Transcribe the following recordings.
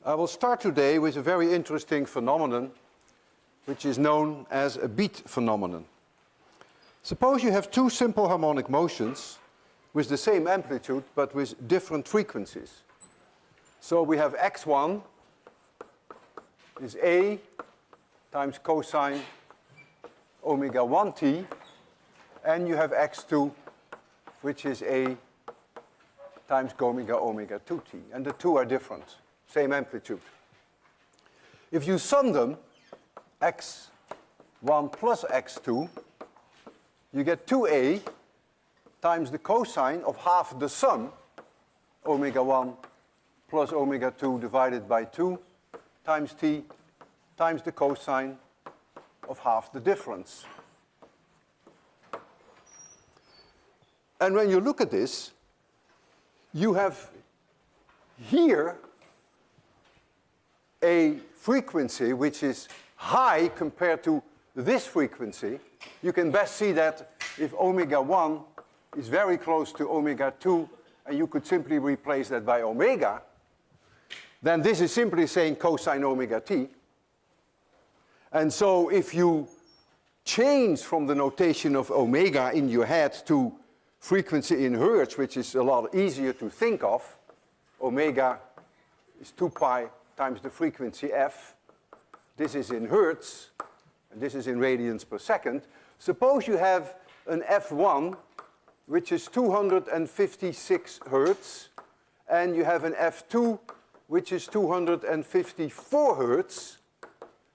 I will start today with a very interesting phenomenon which is known as a beat phenomenon. Suppose you have two simple harmonic motions with the same amplitude but with different frequencies. So we have x1 is A times cosine omega 1t, and you have x2 which is A times omega 2t, and the two are different, same amplitude. If you sum them, x1 plus x2, you get 2a times the cosine of half the sum, omega 1 plus omega 2 divided by 2 times t times the cosine of half the difference. And when you look at this, you have here a frequency which is high compared to this frequency. You can best see that if omega 1 is very close to omega 2, and you could simply replace that by omega, then this is simply saying cosine omega t. And so if you change from the notation of omega in your head to frequency in hertz, which is a lot easier to think of, omega is 2 pi times the frequency f. This is in hertz, and this is in radians per second. Suppose you have an f1, which is 256 hertz, and you have an f2, which is 254 hertz.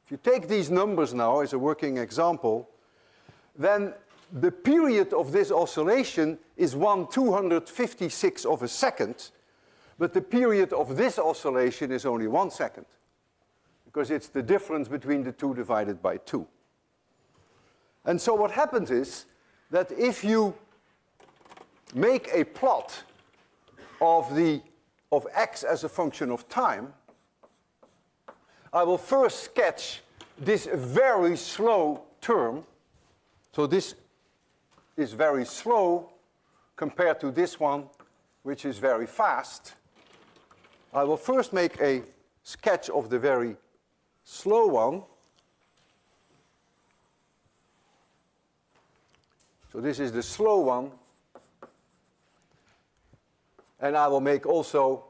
If you take these numbers now as a working example, then the period of this oscillation is 1/256 of a second, but the period of this oscillation is only 1 second, because it's the difference between the two divided by 2. And so what happens is that if you make a plot of x as a function of time, I will first sketch this very slow term. So this is very slow compared to this one, which is very fast. I will first make a sketch of the very slow one. So this is the slow one. And I will make also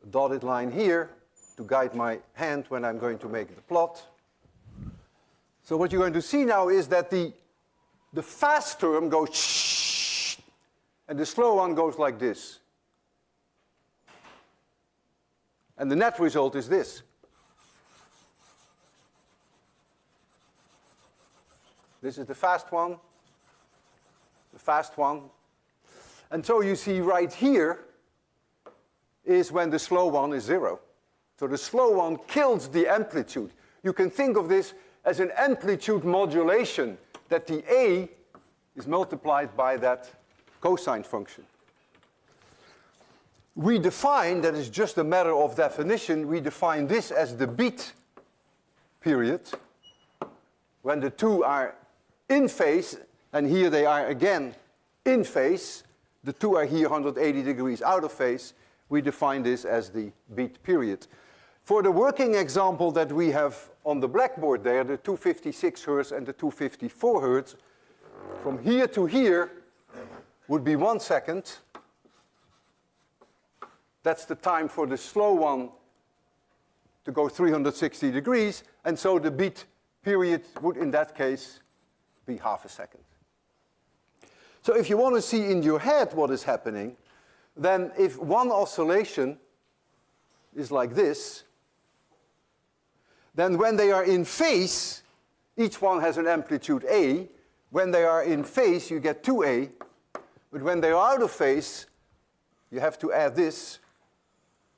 a dotted line here to guide my hand when I'm going to make the plot. So what you're going to see now is that the fast term goes shh, and the slow one goes like this. And the net result is this. This is the fast one, the fast one. And so you see right here is when the slow one is 0. So the slow one kills the amplitude. You can think of this as an amplitude modulation, that the A is multiplied by that cosine function. We define, that is just a matter of definition, we define this as the beat period, when the two are in phase, and here they are again in phase. The two are here 180 degrees out of phase. We define this as the beat period. For the working example that we have on the blackboard there, the 256 hertz and the 254 hertz, from here to here would be 1 second. That's the time for the slow one to go 360 degrees, and so the beat period would in that case be half a second. So if you want to see in your head what is happening, then if one oscillation is like this, then when they are in phase, each one has an amplitude A. When they are in phase, you get 2A. But when they are out of phase, you have to add this,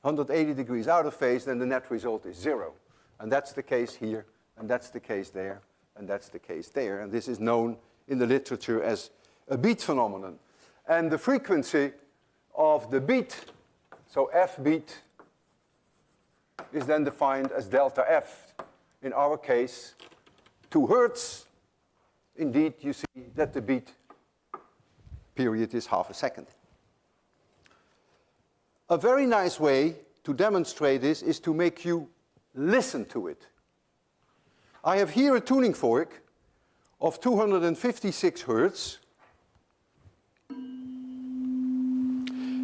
180 degrees out of phase, then the net result is 0. And that's the case here, and that's the case there, and that's the case there. And this is known in the literature as a beat phenomenon. And the frequency of the beat, so f beat, is then defined as delta f. In our case, 2 hertz. Indeed, you see that the beat period is half a second. a very nice way to demonstrate this is to make you listen to it. I have here a tuning fork of 256 Hertz.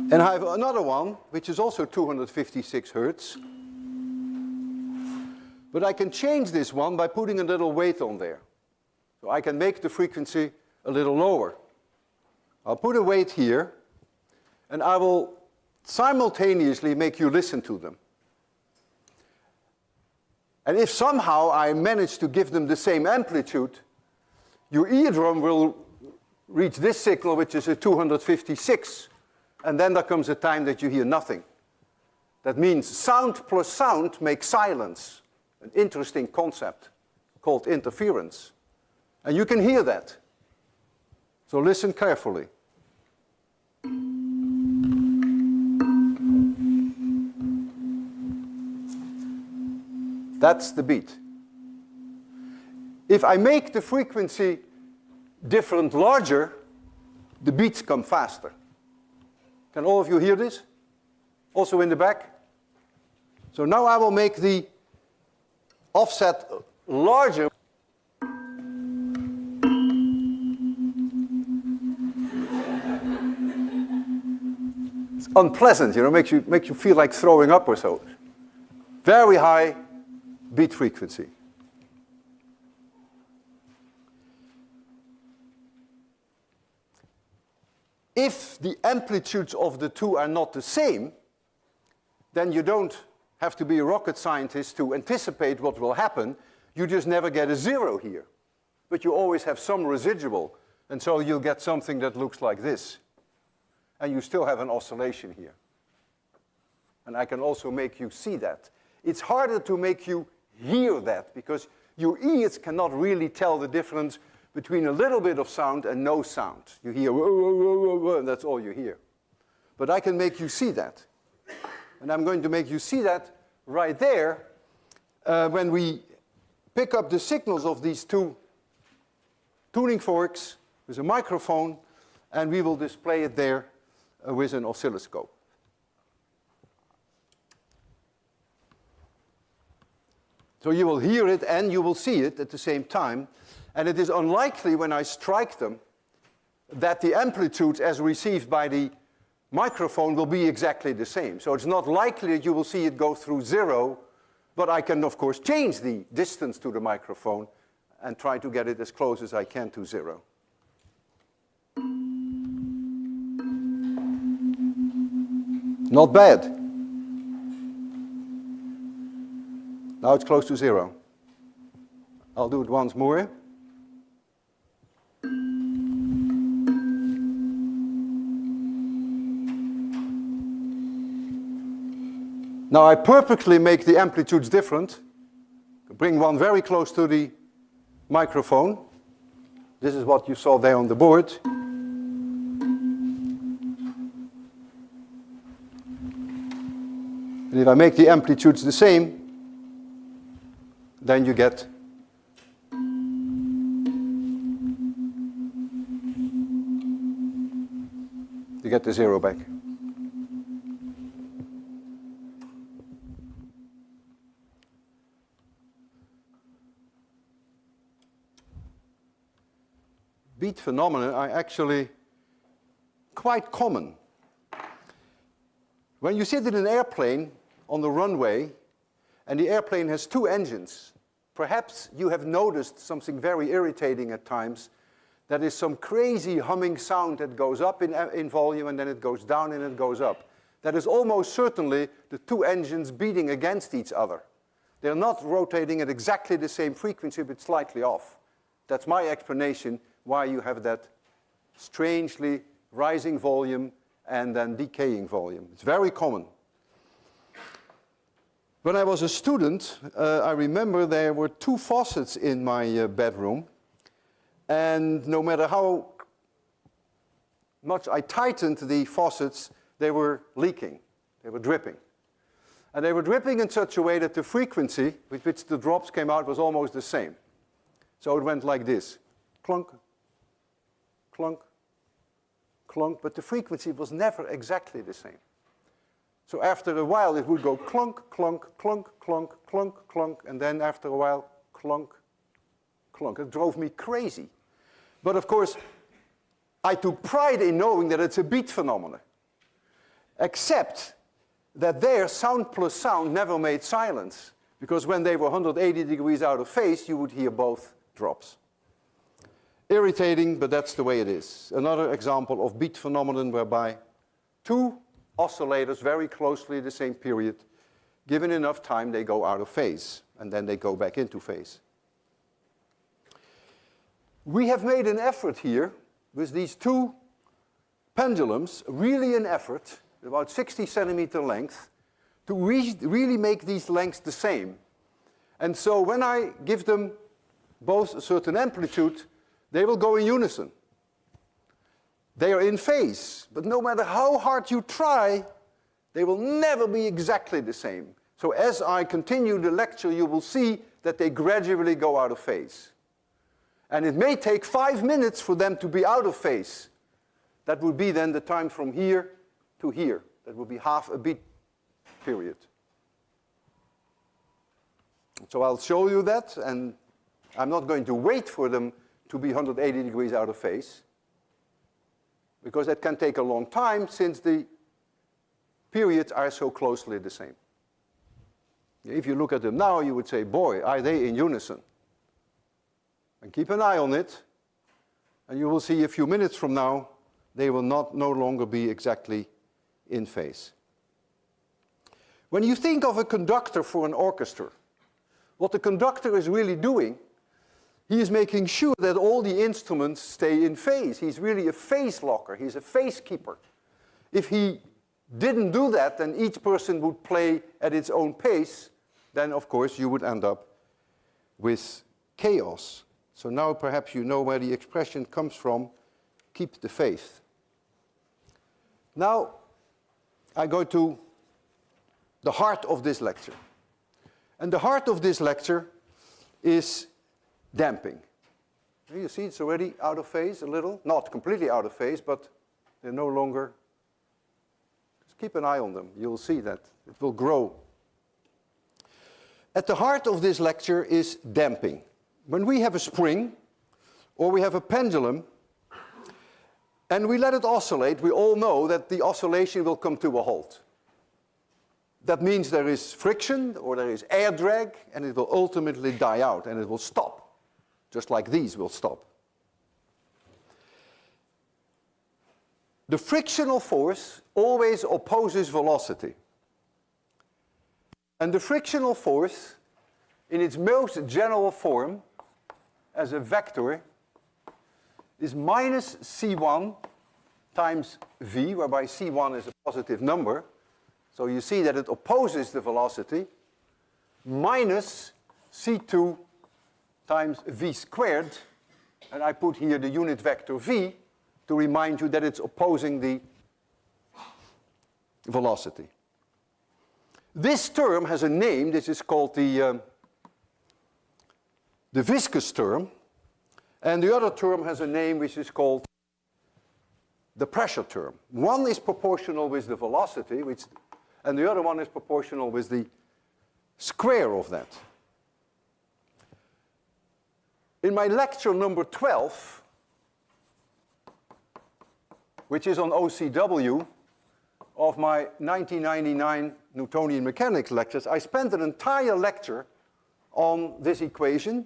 And I have another one, which is also 256 Hertz. But I can change this one by putting a little weight on there. So I can make the frequency a little lower. I'll put a weight here, and I will simultaneously make you listen to them. And if somehow I manage to give them the same amplitude, your eardrum will reach this signal, which is a 256. And then there comes a time that you hear nothing. That means sound plus sound makes silence. An interesting concept called interference. And you can hear that. So listen carefully. That's the beat. If I make the frequency different larger, the beats come faster. Can all of you hear this? Also in the back? So now I will make the offset larger. It's unpleasant, you know, makes you feel like throwing up or so. Very high beat frequency. If the amplitudes of the two are not the same, then you don't have to be a rocket scientist to anticipate what will happen. You just never get a zero here. But you always have some residual, and so you'll get something that looks like this. And you still have an oscillation here. And I can also make you see that. It's harder to make you hear that, because your ears cannot really tell the difference between a little bit of sound and no sound. You hear, whoa, whoa, whoa, whoa, whoa, and that's all you hear. But I can make you see that. And I'm going to make you see that right there when we pick up the signals of these two tuning forks with a microphone, and we will display it there with an oscilloscope. So you will hear it and you will see it at the same time. And it is unlikely when I strike them that the amplitude as received by the microphone will be exactly the same. So it's not likely that you will see it go through zero, but I can, of course, change the distance to the microphone and try to get it as close as I can to zero. Not bad. Now it's close to zero. I'll do it once more. Now I purposely make the amplitudes different. Bring one very close to the microphone. This is what you saw there on the board. And if I make the amplitudes the same, then you get the zero back. Beat phenomena are actually quite common. When you sit in an airplane on the runway and the airplane has two engines, perhaps you have noticed something very irritating at times. That is some crazy humming sound that goes up in volume and then it goes down and it goes up. That is almost certainly the two engines beating against each other. They're not rotating at exactly the same frequency, but slightly off. That's my explanation why you have that strangely rising volume and then decaying volume. It's very common. When I was a student, I remember there were two faucets in my bedroom. And no matter how much I tightened the faucets, they were leaking. They were dripping. And they were dripping in such a way that the frequency with which the drops came out was almost the same. So it went like this. Clunk, clunk, clunk. But the frequency was never exactly the same. So after a while, it would go clunk, clunk, clunk, clunk, clunk, clunk, and then after a while, clunk, clunk. It drove me crazy. But of course, I took pride in knowing that it's a beat phenomenon. Except that there, sound plus sound never made silence. Because when they were 180 degrees out of phase, you would hear both drops. Irritating, but that's the way it is. Another example of beat phenomenon whereby two oscillators very closely the same period, given enough time, they go out of phase, and then they go back into phase. We have made an effort here with these two pendulums, really an effort, about 60 centimeter length, to really make these lengths the same. And so when I give them both a certain amplitude, they will go in unison. They are in phase, but no matter how hard you try, they will never be exactly the same. So as I continue the lecture, you will see that they gradually go out of phase. And it may take 5 minutes for them to be out of phase. That would be then the time from here to here. That would be half a beat period. So I'll show you that, and I'm not going to wait for them to be 180 degrees out of phase, because that can take a long time since the periods are so closely the same. If you look at them now, you would say, boy, are they in unison? And keep an eye on it, and you will see a few minutes from now, they will no longer be exactly in phase. When you think of a conductor for an orchestra, what the conductor is really doing, he is making sure that all the instruments stay in phase. He's really a phase locker. He's a phase keeper. If he didn't do that, then each person would play at its own pace, then of course you would end up with chaos. So now perhaps you know where the expression comes from, keep the faith. Now I go to the heart of this lecture. And the heart of this lecture is damping. You see it's already out of phase a little. Not completely out of phase, but they're no longer. Just keep an eye on them. You'll see that it will grow. At the heart of this lecture is damping. When we have a spring or we have a pendulum and we let it oscillate, we all know that the oscillation will come to a halt. That means there is friction or there is air drag, and it will ultimately die out and it will stop, just like these will stop. The frictional force always opposes velocity. And the frictional force, in its most general form, as a vector, is minus C1 times V, whereby C1 is a positive number. So you see that it opposes the velocity, minus C2 times V squared, and I put here the unit vector V to remind you that it's opposing the velocity. This term has a name. This is called the viscous term, and the other term has a name which is called the pressure term. One is proportional with the velocity, and the other one is proportional with the square of that. In my lecture number 12, which is on OCW, of my 1999 Newtonian mechanics lectures, I spent an entire lecture on this equation,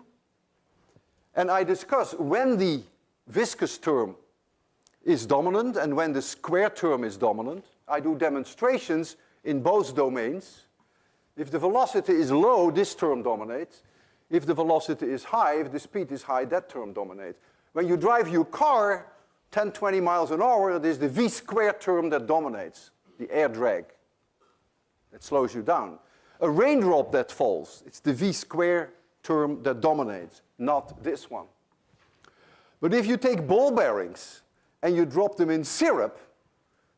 and I discuss when the viscous term is dominant and when the square term is dominant. I do demonstrations in both domains. If the velocity is low, this term dominates. If the velocity is high, if the speed is high, that term dominates. When you drive your car 10, 20 miles an hour, it is the V squared term that dominates, the air drag. That slows you down. A raindrop that falls, it's the V square term that dominates, not this one. But if you take ball bearings and you drop them in syrup,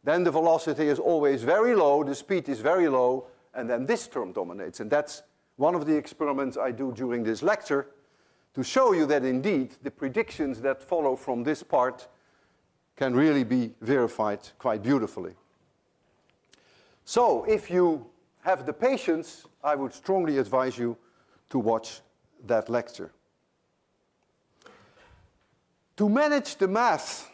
then the velocity is always very low, the speed is very low, and then this term dominates. And that's one of the experiments I do during this lecture to show you that indeed the predictions that follow from this part can really be verified quite beautifully. So if you have the patience, I would strongly advise you to watch that lecture. To manage the math,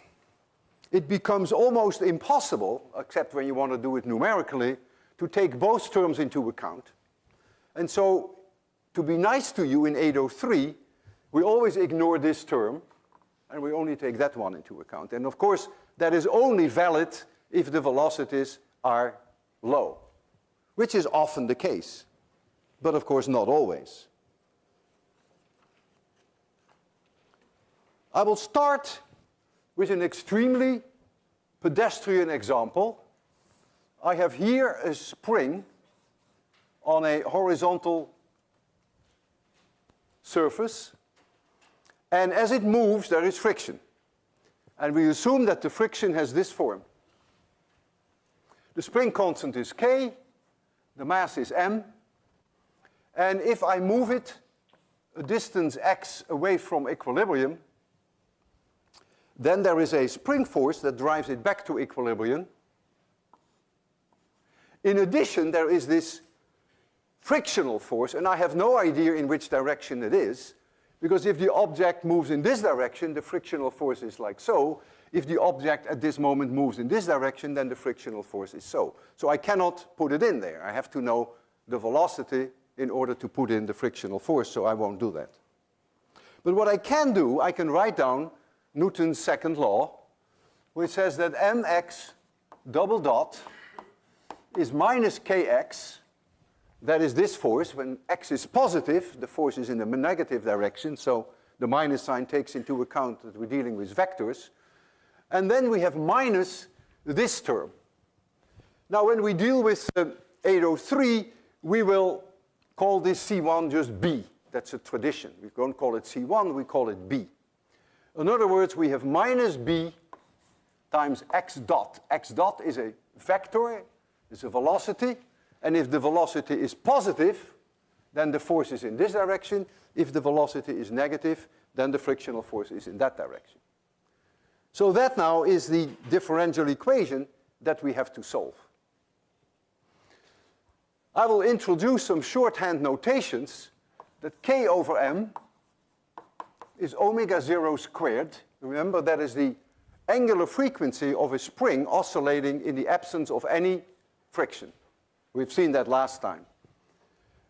it becomes almost impossible, except when you want to do it numerically, to take both terms into account. And so, to be nice to you in 803, we always ignore this term, and we only take that one into account. And of course, that is only valid if the velocities are low, which is often the case, but of course not always. I will start with an extremely pedestrian example. I have here a spring on a horizontal surface, and as it moves, there is friction. And we assume that the friction has this form. The spring constant is K, the mass is M, and if I move it a distance x away from equilibrium, then there is a spring force that drives it back to equilibrium. In addition, there is this frictional force, and I have no idea in which direction it is, because if the object moves in this direction, the frictional force is like so. If the object at this moment moves in this direction, then the frictional force is so. So I cannot put it in there. I have to know the velocity in order to put in the frictional force, so I won't do that. But what I can do, I can write down Newton's second law, which says that mx double dot is minus kx. That is this force. When x is positive, the force is in the negative direction, so the minus sign takes into account that we're dealing with vectors. And then we have minus this term. Now, when we deal with 803, we will call this C1 just B. That's a tradition. We don't call it C1, we call it B. In other words, we have minus B times x dot. X dot is a vector, it's a velocity, and if the velocity is positive, then the force is in this direction. If the velocity is negative, then the frictional force is in that direction. So that now is the differential equation that we have to solve. I will introduce some shorthand notations that K over M is omega 0 squared. Remember, that is the angular frequency of a spring oscillating in the absence of any friction. We've seen that last time.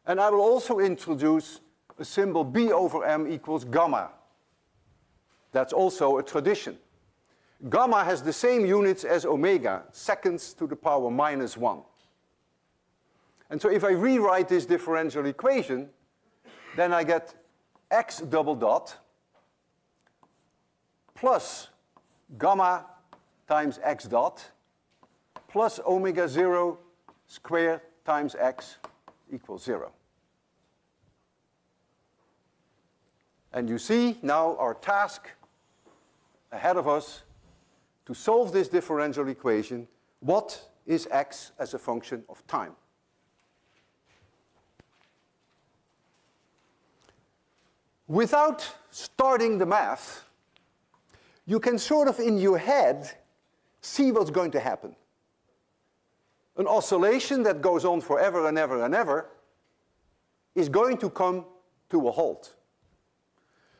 And I will also introduce a symbol B over M equals gamma. That's also a tradition. Gamma has the same units as omega, seconds to the power minus 1. And so if I rewrite this differential equation, then I get x double dot plus gamma times x dot plus omega 0 squared times x equals 0. And you see now our task ahead of us to solve this differential equation. What is x as a function of time? Without starting the math, you can sort of in your head see what's going to happen. An oscillation that goes on forever and ever and ever is going to come to a halt.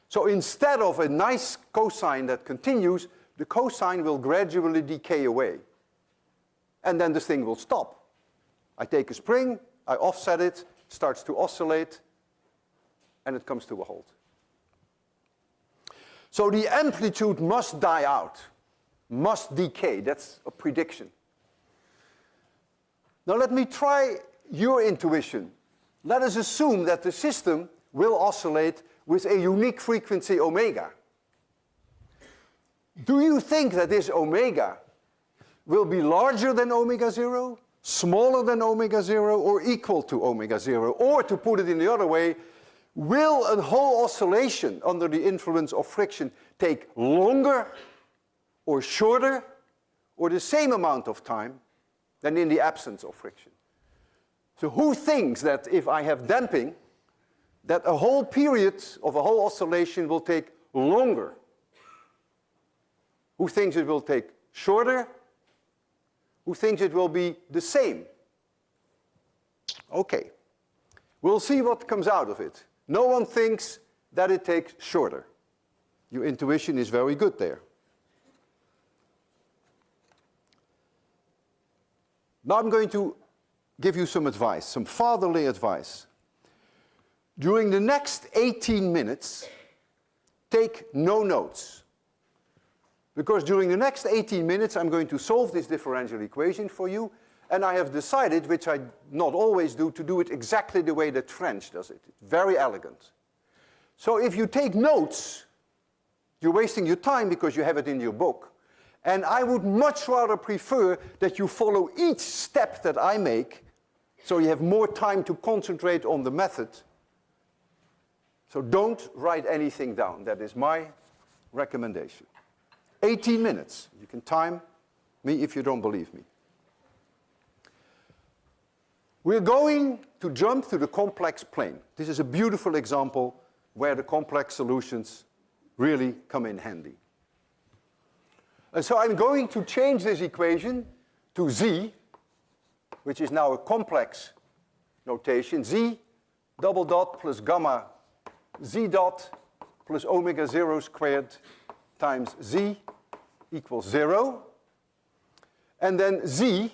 So instead of a nice cosine that continues, the cosine will gradually decay away. And then this thing will stop. I take a spring, I offset it, starts to oscillate, and it comes to a halt. So the amplitude must die out, must decay. That's a prediction. Now let me try your intuition. Let us assume that the system will oscillate with a unique frequency omega. Do you think that this omega will be larger than omega 0, smaller than omega 0, or equal to omega 0? Or to put it in the other way, will a whole oscillation under the influence of friction take longer or shorter or the same amount of time than in the absence of friction? So who thinks that if I have damping, that a whole period of a whole oscillation will take longer? Who thinks it will take shorter? Who thinks it will be the same Okay. We'll see what comes out of it. No one thinks that it takes shorter. Your intuition is very good there. Now I'm going to give you some advice, some fatherly advice. During the next 18 minutes, take no notes. Because during the next 18 minutes, I'm going to solve this differential equation for you, and I have decided, which I not always do, to do it exactly the way that French does it. It's very elegant. So if you take notes, you're wasting your time because you have it in your book. And I would much rather prefer that you follow each step that I make, so you have more time to concentrate on the method. So don't write anything down. That is my recommendation. 18 minutes. You can time me if you don't believe me. We're going to jump to the complex plane. This is a beautiful example where the complex solutions really come in handy. And so I'm going to change this equation to z, which is now a complex notation. Z double dot plus gamma z dot plus omega 0 squared times z equals 0. And then z,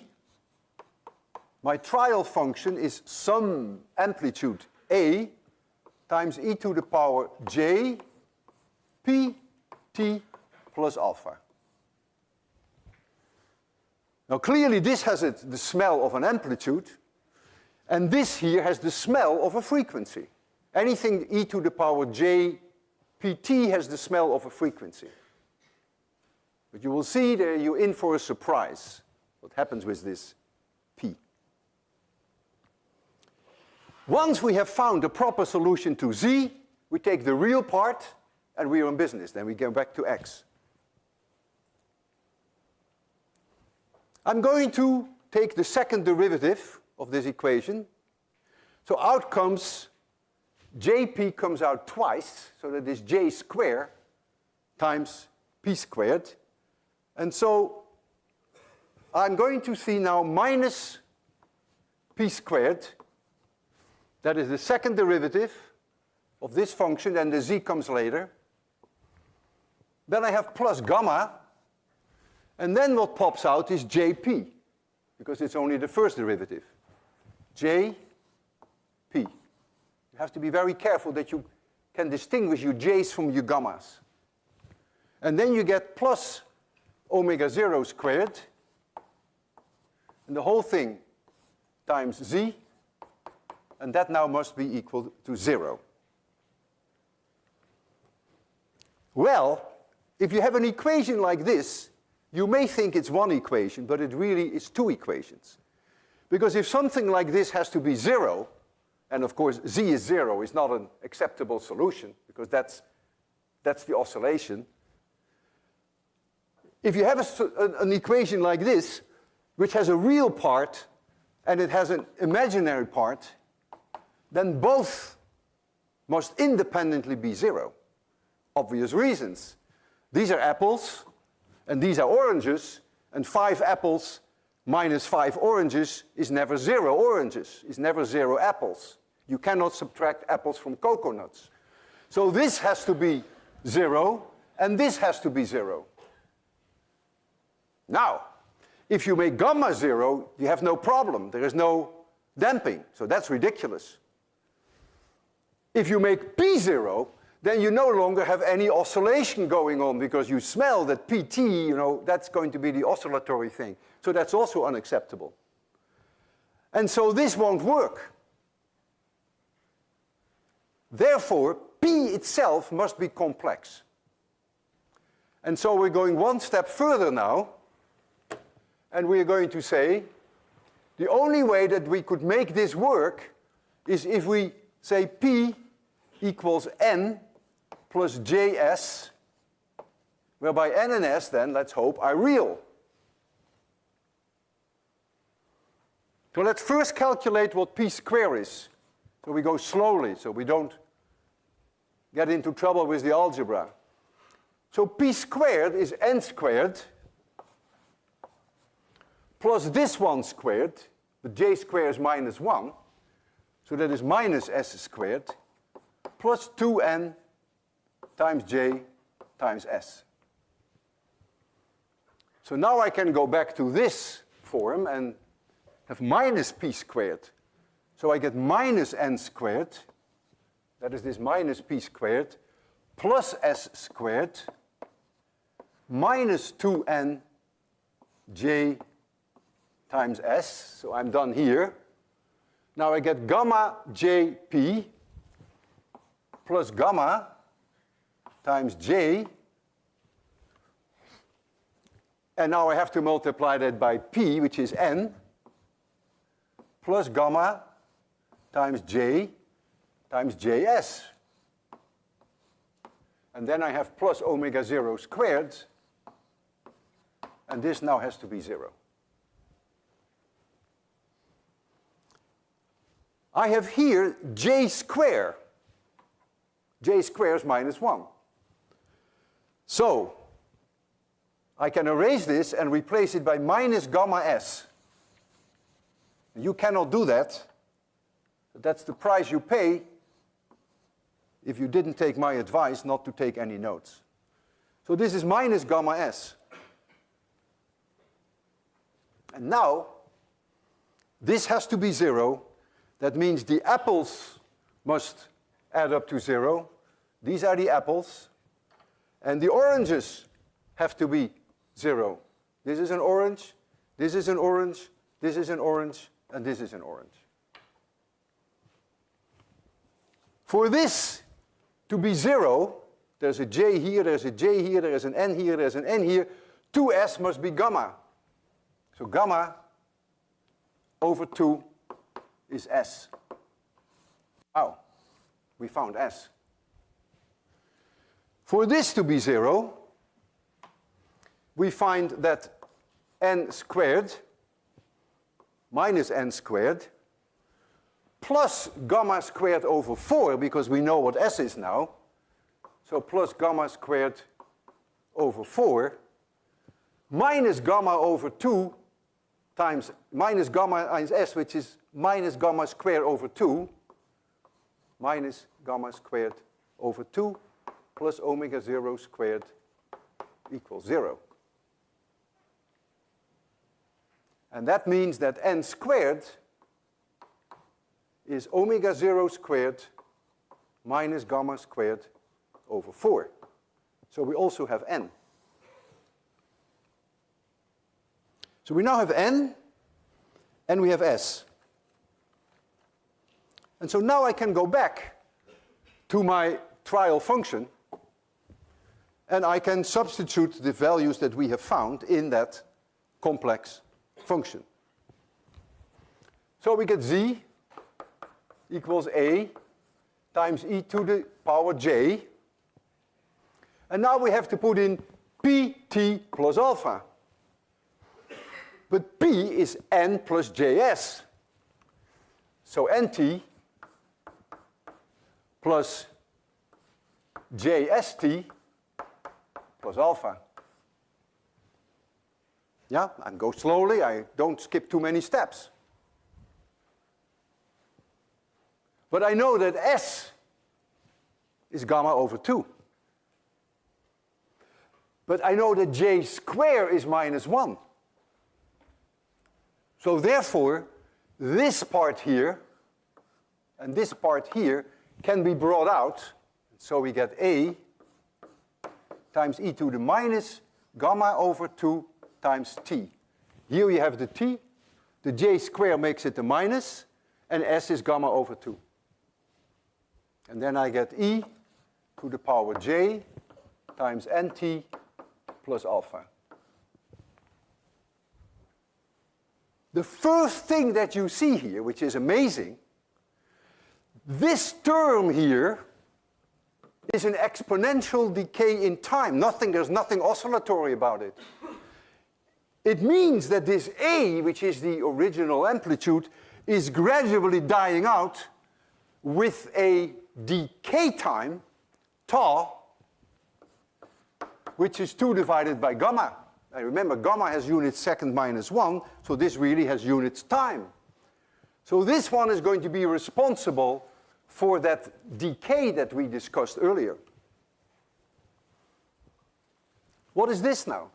my trial function, is some amplitude a times e to the power j p t plus alpha. Now clearly this has the smell of an amplitude, and this here has the smell of a frequency. Anything e to the power j pt has the smell of a frequency. But you will see that you're in for a surprise, what happens with this p. Once we have found a proper solution to z, we take the real part and we are in business. Then we go back to x. I'm going to take the second derivative of this equation. So out comes, jp comes out twice, so that is j squared times p squared. And so I'm going to see now minus p squared. That is the second derivative of this function, and the z comes later. Then I have plus gamma, and then what pops out is jp, because it's only the first derivative. jp. You have to be very careful that you can distinguish your j's from your gammas. And then you get plus omega 0 squared, and the whole thing times z, and that now must be equal to 0. Well, if you have an equation like this, you may think it's one equation, but it really is two equations. Because if something like this has to be 0, and of course z is 0, is not an acceptable solution, because that's the oscillation. If you have an equation like this, which has a real part, and it has an imaginary part, then both must independently be 0. Obvious reasons. These are apples, and these are oranges, and 5 apples minus 5 oranges is never 0 oranges, is never 0 apples. You cannot subtract apples from coconuts. So this has to be 0, and this has to be 0. Now, if you make gamma 0, you have no problem. There is no damping, so that's ridiculous. If you make p 0, then you no longer have any oscillation going on, because you smell that pt, that's going to be the oscillatory thing. So that's also unacceptable. And so this won't work. Therefore, p itself must be complex. And so we're going one step further now, and we're going to say the only way that we could make this work is if we say p equals n plus js, whereby n and s then, let's hope, are real. So let's first calculate what p squared is. So we go slowly, so we don't get into trouble with the algebra. So p squared is n squared plus this one squared, but j squared is minus 1, So that is minus s squared plus 2n times j times s. So now I can go back to this form and have minus p squared. So I get minus n squared, that is this minus p squared, plus s squared, minus 2n j times s. So I'm done here. Now I get gamma jp plus gamma times j. And now I have to multiply that by p, which is n, plus gamma times j times js. And then I have plus omega 0 squared, and this now has to be 0. I have here j square. J square is minus 1. So I can erase this and replace it by minus gamma s. You cannot do that. That's the price you pay if you didn't take my advice not to take any notes. So this is minus gamma s. And now, this has to be 0. That means the apples must add up to 0. These are the apples. And the oranges have to be 0. This is an orange, this is an orange, this is an orange, and this is an orange. For this to be 0, there's a j here, there's a j here, there's an n here, there's an n here. 2s must be gamma. So gamma over 2 is s. Wow, we found s. For this to be 0, we find that n squared minus n squared plus gamma squared over 4, because we know what s is now. So plus gamma squared over 4 minus gamma over 2 times minus gamma times s, which is minus gamma squared over 2, minus gamma squared over 2 plus omega 0 squared equals 0. And that means that n squared is omega 0 squared minus gamma squared over 4. So we also have n. So we now have n, and we have s. And so now I can go back to my trial function, and I can substitute the values that we have found in that complex function. So we get z equals a times e to the power j. And now we have to put in pt plus alpha. But p is n plus js. So nt plus jst plus alpha. Yeah, I go slowly, I don't skip too many steps. But I know that s is gamma over 2. But I know that j square is minus 1. So therefore, this part here and this part here can be brought out. So we get a times e to the minus gamma over 2 times t. Here you have the t, the j square makes it a minus, and s is gamma over 2. And then I get e to the power j times nt plus alpha. The first thing that you see here, which is amazing, this term here is an exponential decay in time. There's nothing oscillatory about it. It means that this A, which is the original amplitude, is gradually dying out with a decay time, tau, which is 2 divided by gamma. And remember, gamma has units second minus 1, so this really has units time. So this one is going to be responsible for that decay that we discussed earlier. What is this now?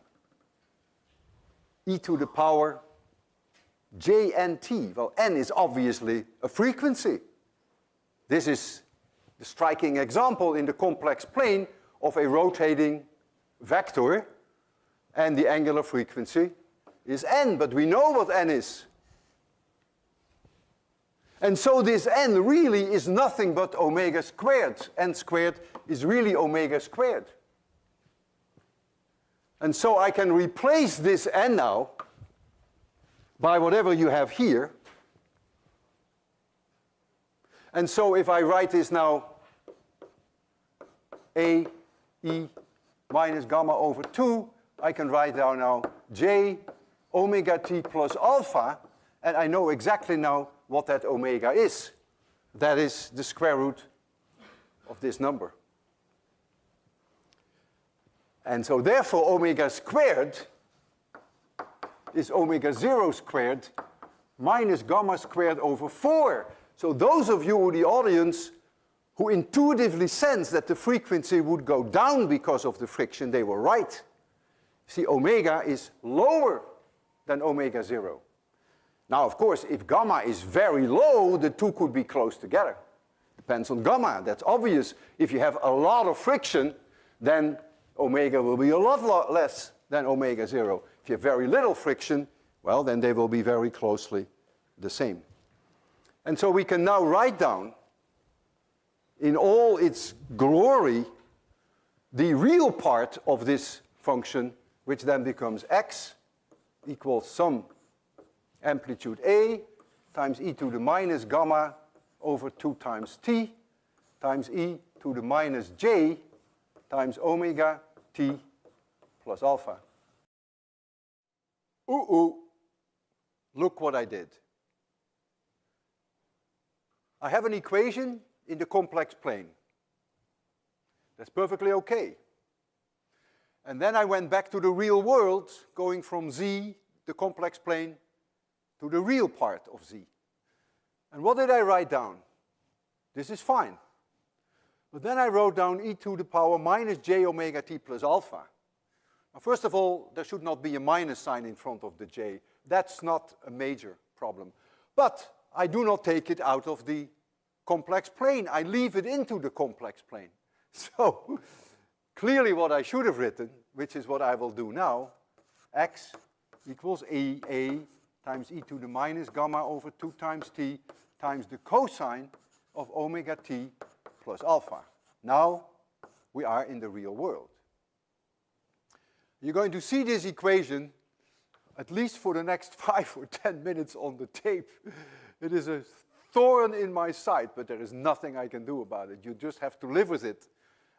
E to the power jnt. Well, n is obviously a frequency. This is the striking example in the complex plane of a rotating vector, and the angular frequency is n, but we know what n is. And so this n really is nothing but omega squared. N squared is really omega squared. And so I can replace this n now by whatever you have here. And so if I write this now a e minus gamma over 2, I can write down now j omega t plus alpha, and I know exactly now what that omega is. That is the square root of this number. And so therefore omega squared is omega 0 squared minus gamma squared over 4. So those of you in the audience who intuitively sense that the frequency would go down because of the friction, they were right. See, omega is lower than omega 0. Now, of course, if gamma is very low, the two could be close together. Depends on gamma, that's obvious. If you have a lot of friction, then omega will be a lot less than omega 0. If you have very little friction, well, then they will be very closely the same. And so we can now write down in all its glory the real part of this function, which then becomes x equals some amplitude a times e to the minus gamma over 2 times t times e to the minus j times omega t plus alpha. Look what I did. I have an equation in the complex plane. That's perfectly okay. And then I went back to the real world, going from z, the complex plane, to the real part of z. And what did I write down? This is fine. But then I wrote down e to the power minus j omega t plus alpha. Now, first of all, there should not be a minus sign in front of the j. That's not a major problem. But I do not take it out of the complex plane. I leave it into the complex plane. So clearly what I should have written, which is what I will do now, x equals a times e to the minus gamma over 2 times t times the cosine of omega t plus alpha. Now we are in the real world. You're going to see this equation at least for the next 5 or 10 minutes on the tape. It is a thorn in my side, but there is nothing I can do about it. You just have to live with it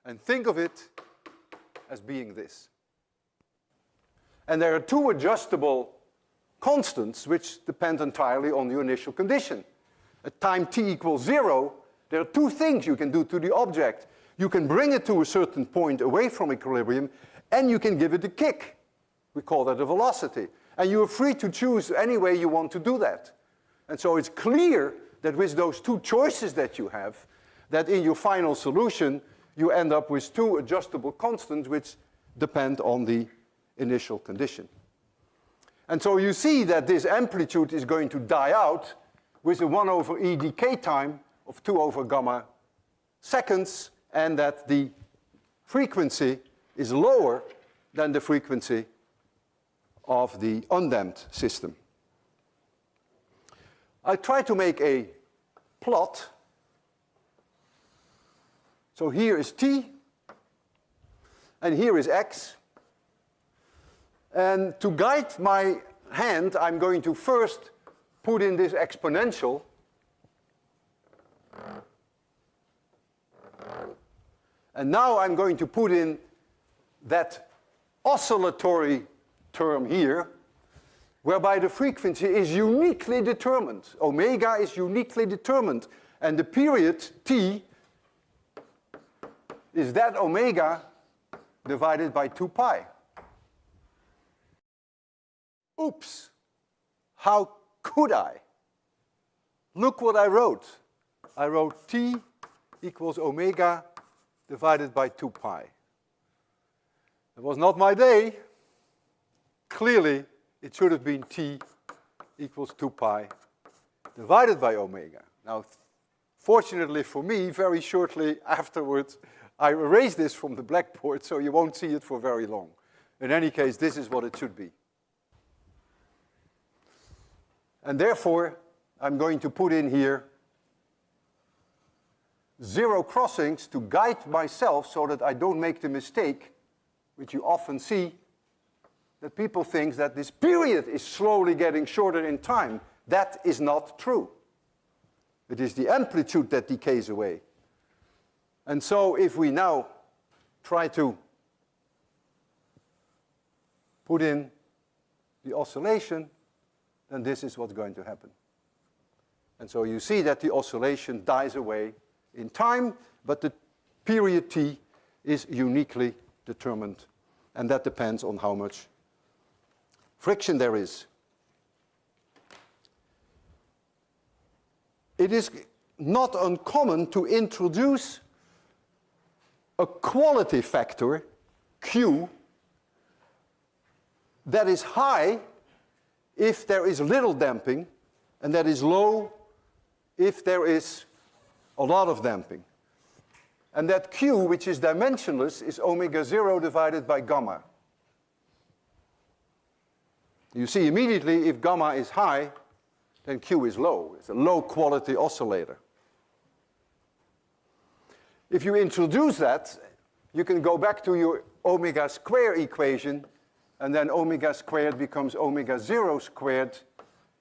and think of it as being this. And there are 2 adjustable constants which depend entirely on your initial condition. At time t equals 0, there are 2 things you can do to the object. You can bring it to a certain point away from equilibrium, and you can give it a kick. We call that a velocity. And you are free to choose any way you want to do that. And so it's clear that with those 2 choices that you have, that in your final solution, you end up with 2 adjustable constants which depend on the initial condition. And so you see that this amplitude is going to die out with a 1 over e decay time of 2 over gamma seconds, and that the frequency is lower than the frequency of the undamped system. I try to make a plot. So here is t, and here is x. And to guide my hand, I'm going to first put in this exponential. And now I'm going to put in that oscillatory term here, whereby the frequency is uniquely determined. Omega is uniquely determined. And the period t is that omega divided by 2 pi. Oops, how could I? look what I wrote. I wrote T equals omega divided by 2 pi. It was not my day. Clearly, it should have been T equals 2 pi divided by omega. Now, fortunately for me, very shortly afterwards, I erased this from the blackboard, so you won't see it for very long. In any case, this is what it should be. And therefore, I'm going to put in here 0 crossings to guide myself so that I don't make the mistake, which you often see, that people think that this period is slowly getting shorter in time. That is not true. It is the amplitude that decays away. And so if we now try to put in the oscillation, then this is what's going to happen. And so you see that the oscillation dies away in time, but the period T is uniquely determined, and that depends on how much friction there is. It is not uncommon to introduce a quality factor, Q, that is high if there is little damping, and that is low if there is a lot of damping. And that Q, which is dimensionless, is omega 0 divided by gamma. You see immediately if gamma is high, then Q is low. It's a low quality oscillator. If you introduce that, you can go back to your omega square equation, and then omega squared becomes omega 0 squared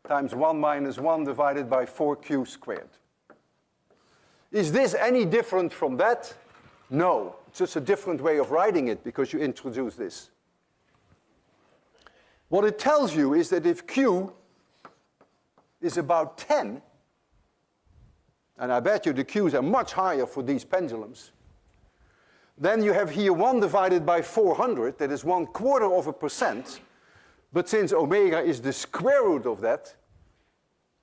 times 1 minus 1 divided by 4Q squared. Is this any different from that? No. It's just a different way of writing it because you introduce this. What it tells you is that if Q is about 10, and I bet you the Q's are much higher for these pendulums, then you have here 1 divided by 400, that is 1/4%, but since omega is the square root of that,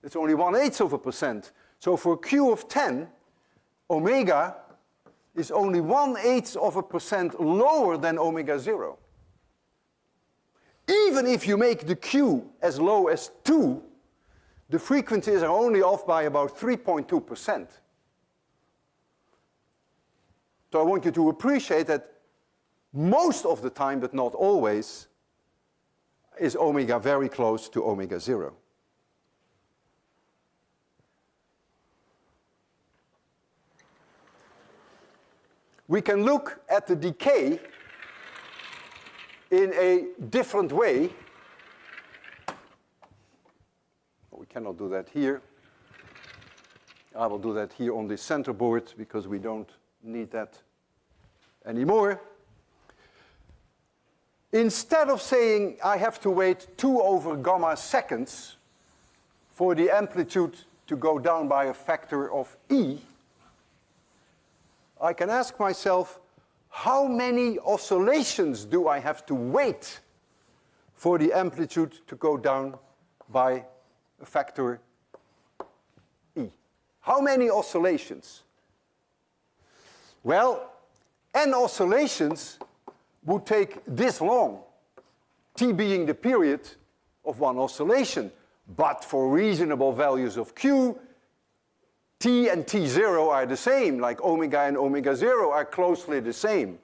it's only 1/8%. So for Q of 10, omega is only 1/8% lower than omega 0. Even if you make the Q as low as 2, the frequencies are only off by about 3.2%. So I want you to appreciate that most of the time, but not always, is omega very close to omega 0. We can look at the decay in a different way. We cannot do that here. I will do that here on the center board because we don't need that anymore. Instead of saying I have to wait 2 over gamma seconds for the amplitude to go down by a factor of E, I can ask myself, how many oscillations do I have to wait for the amplitude to go down by a factor E? How many oscillations? Well, n oscillations would take this long, T being the period of one oscillation. But for reasonable values of Q, T and T0 are the same, like omega and omega 0 are closely the same.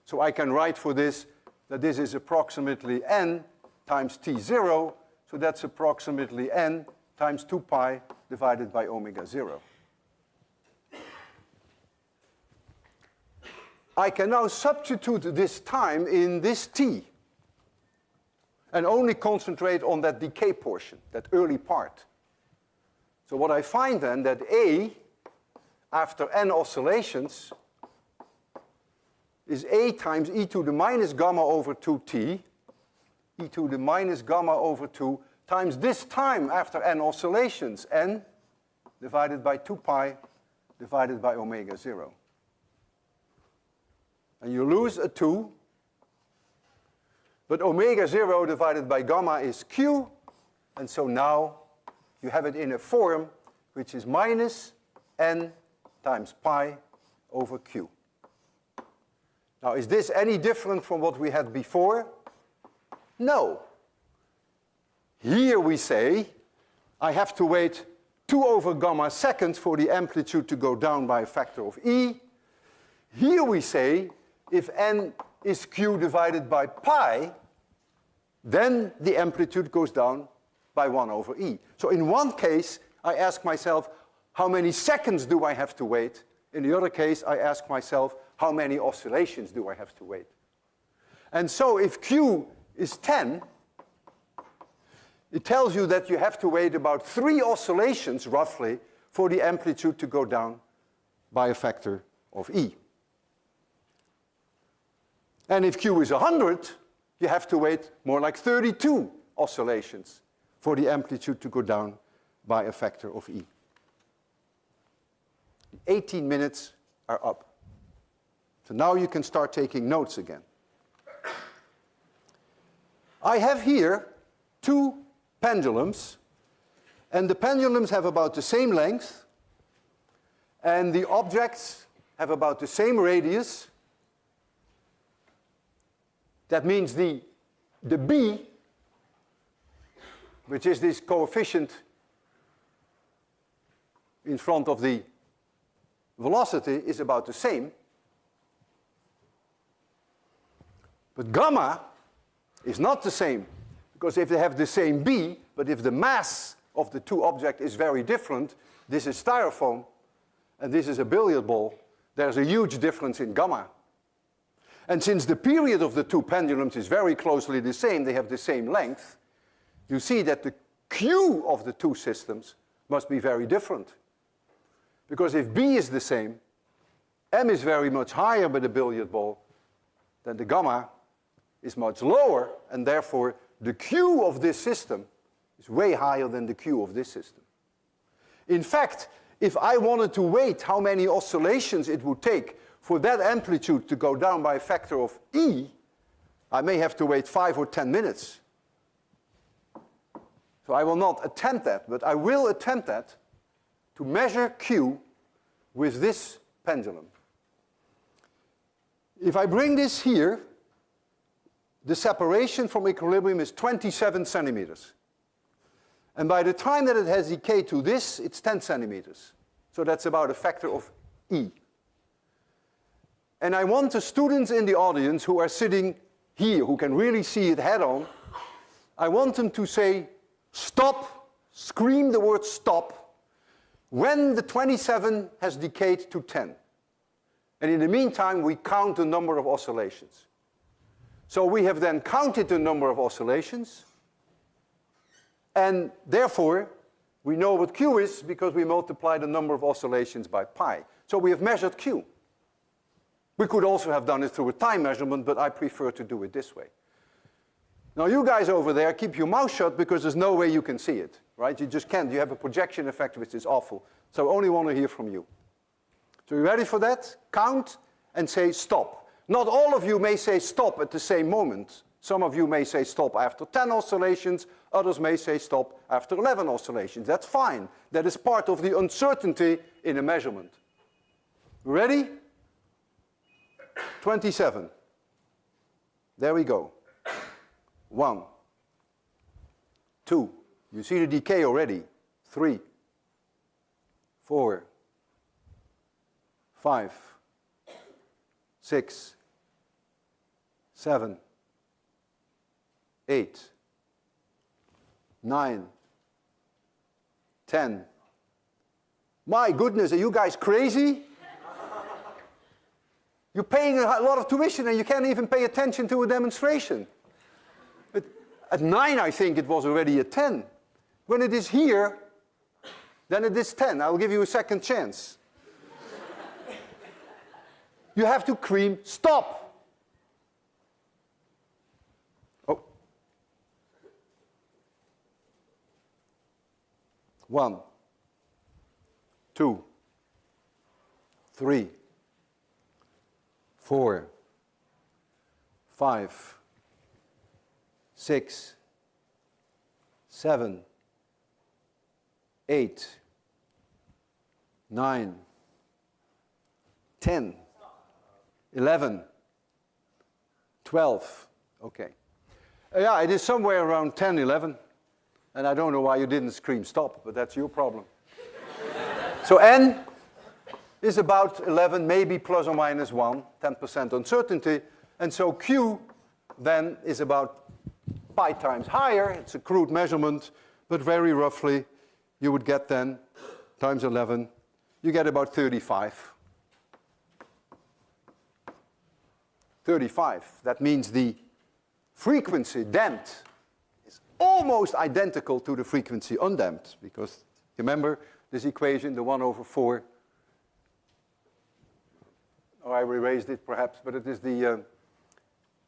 So I can write for this that this is approximately n times T0, so that's approximately n times 2 pi divided by omega 0. I can now substitute this time in this T and only concentrate on that decay portion, that early part. So what I find then that A, after n oscillations, is A times e to the minus gamma over 2t, e to the minus gamma over 2, times this time after n oscillations, n divided by 2 pi divided by omega 0. And you lose a 2, but omega 0 divided by gamma is Q, and so now you have it in a form which is minus n times pi over q. Now, is this any different from what we had before? No. Here we say I have to wait 2 over gamma seconds for the amplitude to go down by a factor of e. Here we say if n is q divided by pi, then the amplitude goes down by 1 over e. So in one case, I ask myself, how many seconds do I have to wait? In the other case, I ask myself, how many oscillations do I have to wait? And so if q is 10, it tells you that you have to wait about 3 oscillations, roughly, for the amplitude to go down by a factor of e. And if q is 100, you have to wait more like 32 oscillations for the amplitude to go down by a factor of e. 18 minutes are up. So now you can start taking notes again. I have here 2 pendulums, and the pendulums have about the same length, and the objects have about the same radius. That means the b, which is this coefficient in front of the velocity, is about the same. But gamma is not the same, because if they have the same b, but if the mass of the 2 objects is very different, this is styrofoam and this is a billiard ball, there's a huge difference in gamma. And since the period of the 2 pendulums is very closely the same, they have the same length, you see that the q of the 2 systems must be very different. Because if b is the same, m is very much higher by the billiard ball, then the gamma is much lower, and therefore the q of this system is way higher than the q of this system. In fact, if I wanted to wait how many oscillations it would take for that amplitude to go down by a factor of e, I may have to wait 5 or 10 minutes. So I will not attempt that, but I will attempt that to measure q with this pendulum. If I bring this here, the separation from equilibrium is 27 centimeters. And by the time that it has decayed to this, it's 10 centimeters. So that's about a factor of e. And I want the students in the audience who are sitting here, who can really see it head on, I want them to say, stop, scream the word stop, when the 27 has decayed to 10. And in the meantime, we count the number of oscillations. So we have then counted the number of oscillations, and therefore, we know what q is because we multiply the number of oscillations by pi. So we have measured q. We could also have done it through a time measurement, but I prefer to do it this way. Now you guys over there, keep your mouth shut because there's no way you can see it, right? You just can't. You have a projection effect which is awful. So I only want to hear from you. So you ready for that? Count and say stop. Not all of you may say stop at the same moment. Some of you may say stop after 10 oscillations. Others may say stop after 11 oscillations. That's fine. That is part of the uncertainty in a measurement. Ready? 27. There we go. 1, 2. You see the decay already. 3, 4, 5, 6, 7, 8, 9, 10. My goodness, are you guys crazy? You're paying a lot of tuition and you can't even pay attention to a demonstration. But at 9, I think it was already at 10. When it is here, then it is 10. I'll give you a second chance. You have to scream, stop. Oh. 1, 2, 3, 4, 5, 6, 7, 8, 9, 10, 11, 12. Okay. Yeah, it is somewhere around 10, 11. And I don't know why you didn't scream stop, but that's your problem. So n is about 11, maybe plus or minus 1, 10% uncertainty. And so q then is about pi times higher. It's a crude measurement, but very roughly you would get then times 11, you get about 35. 35. That means the frequency damped is almost identical to the frequency undamped, because remember this equation, the 1 over 4. Oh, I erased it perhaps, but it is the,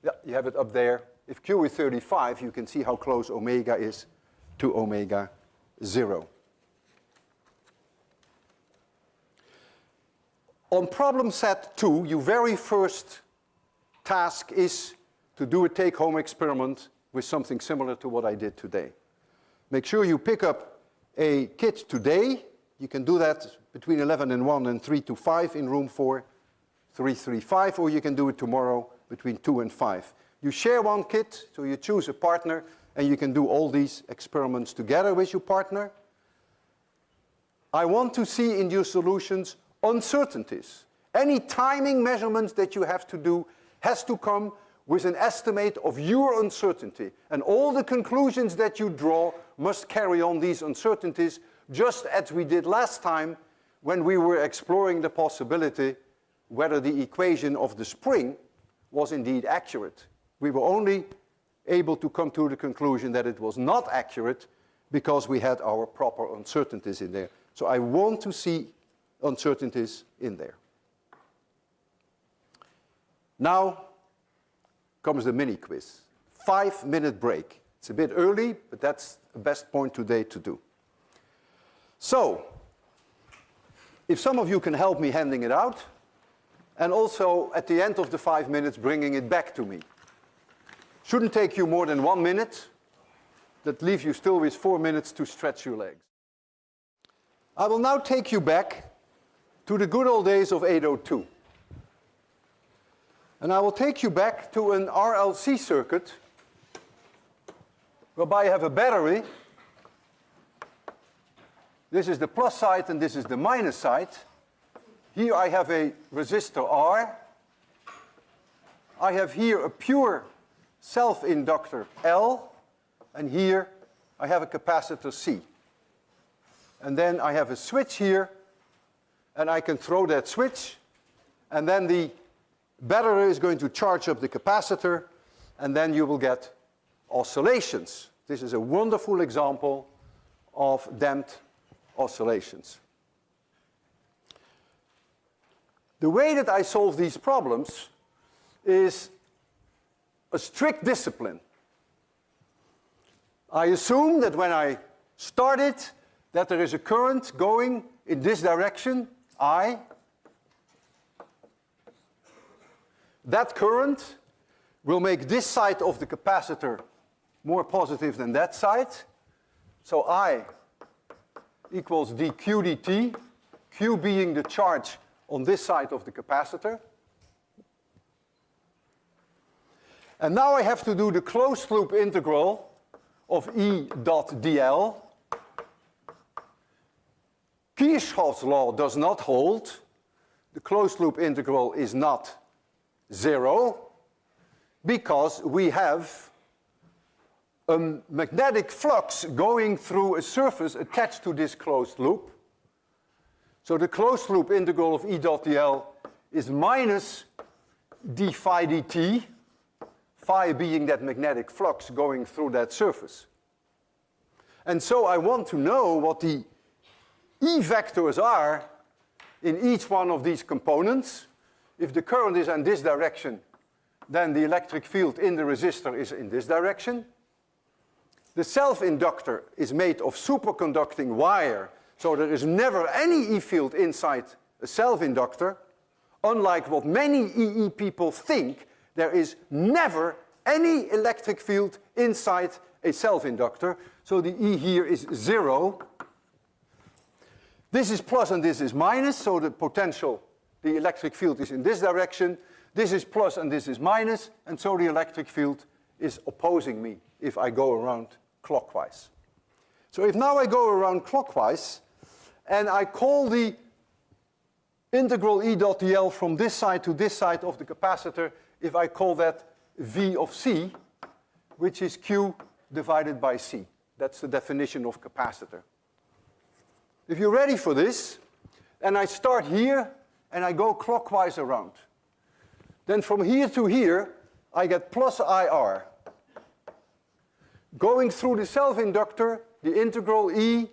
yeah, you have it up there. If q is 35, you can see how close omega is to omega 0. On problem set 2, your very first task is to do a take-home experiment with something similar to what I did today. Make sure you pick up a kit today. You can do that between 11 and 1 and 3 to 5 in room 4, 335, or you can do it tomorrow between 2 and 5. You share one kit, so you choose a partner, and you can do all these experiments together with your partner. I want to see in your solutions uncertainties. Any timing measurements that you have to do has to come with an estimate of your uncertainty. And all the conclusions that you draw must carry on these uncertainties, just as we did last time when we were exploring the possibility whether the equation of the spring was indeed accurate. We were only able to come to the conclusion that it was not accurate because we had our proper uncertainties in there. So I want to see uncertainties in there. Now comes the mini quiz. 5-minute break. It's a bit early, but that's the best point today to do. So, if some of you can help me handing it out, and also at the end of the 5 minutes bringing it back to me. Shouldn't take you more than 1 minute. That leaves you still with 4 minutes to stretch your legs. I will now take you back to the good old days of 802. And I will take you back to an RLC circuit whereby I have a battery. This is the plus side and this is the minus side. Here I have a resistor R. I have here a pure self-inductor L. And here I have a capacitor C. And then I have a switch here. And I can throw that switch. And then the battery is going to charge up the capacitor. And then you will get oscillations. This is a wonderful example of damped oscillations. The way that I solve these problems is a strict discipline. I assume that when I start it, that there is a current going in this direction, I. That current will make this side of the capacitor more positive than that side. So I equals dq dt, q being the charge on this side of the capacitor. And now I have to do the closed loop integral of E dot dl. Kirchhoff's law does not hold. The closed loop integral is not 0 because we have a magnetic flux going through a surface attached to this closed loop. So the closed loop integral of E dot dl is minus d phi dt, phi being that magnetic flux going through that surface. And so I want to know what the E vectors are in each one of these components. If the current is in this direction, then the electric field in the resistor is in this direction. The self-inductor is made of superconducting wire, so there is never any E field inside a self-inductor. Unlike what many EE people think, there is never any electric field inside a self-inductor, so the E here is 0. This is plus and this is minus, so the potential, the electric field is in this direction. This is plus and this is minus, and so the electric field is opposing me if I go around clockwise. So if now I go around clockwise, and I call the integral E dot dl from this side to this side of the capacitor, if I call that V of C, which is Q divided by C. That's the definition of capacitor. If you're ready for this, and I start here, and I go clockwise around, then from here to here, I get plus IR. Going through the self-inductor, the integral E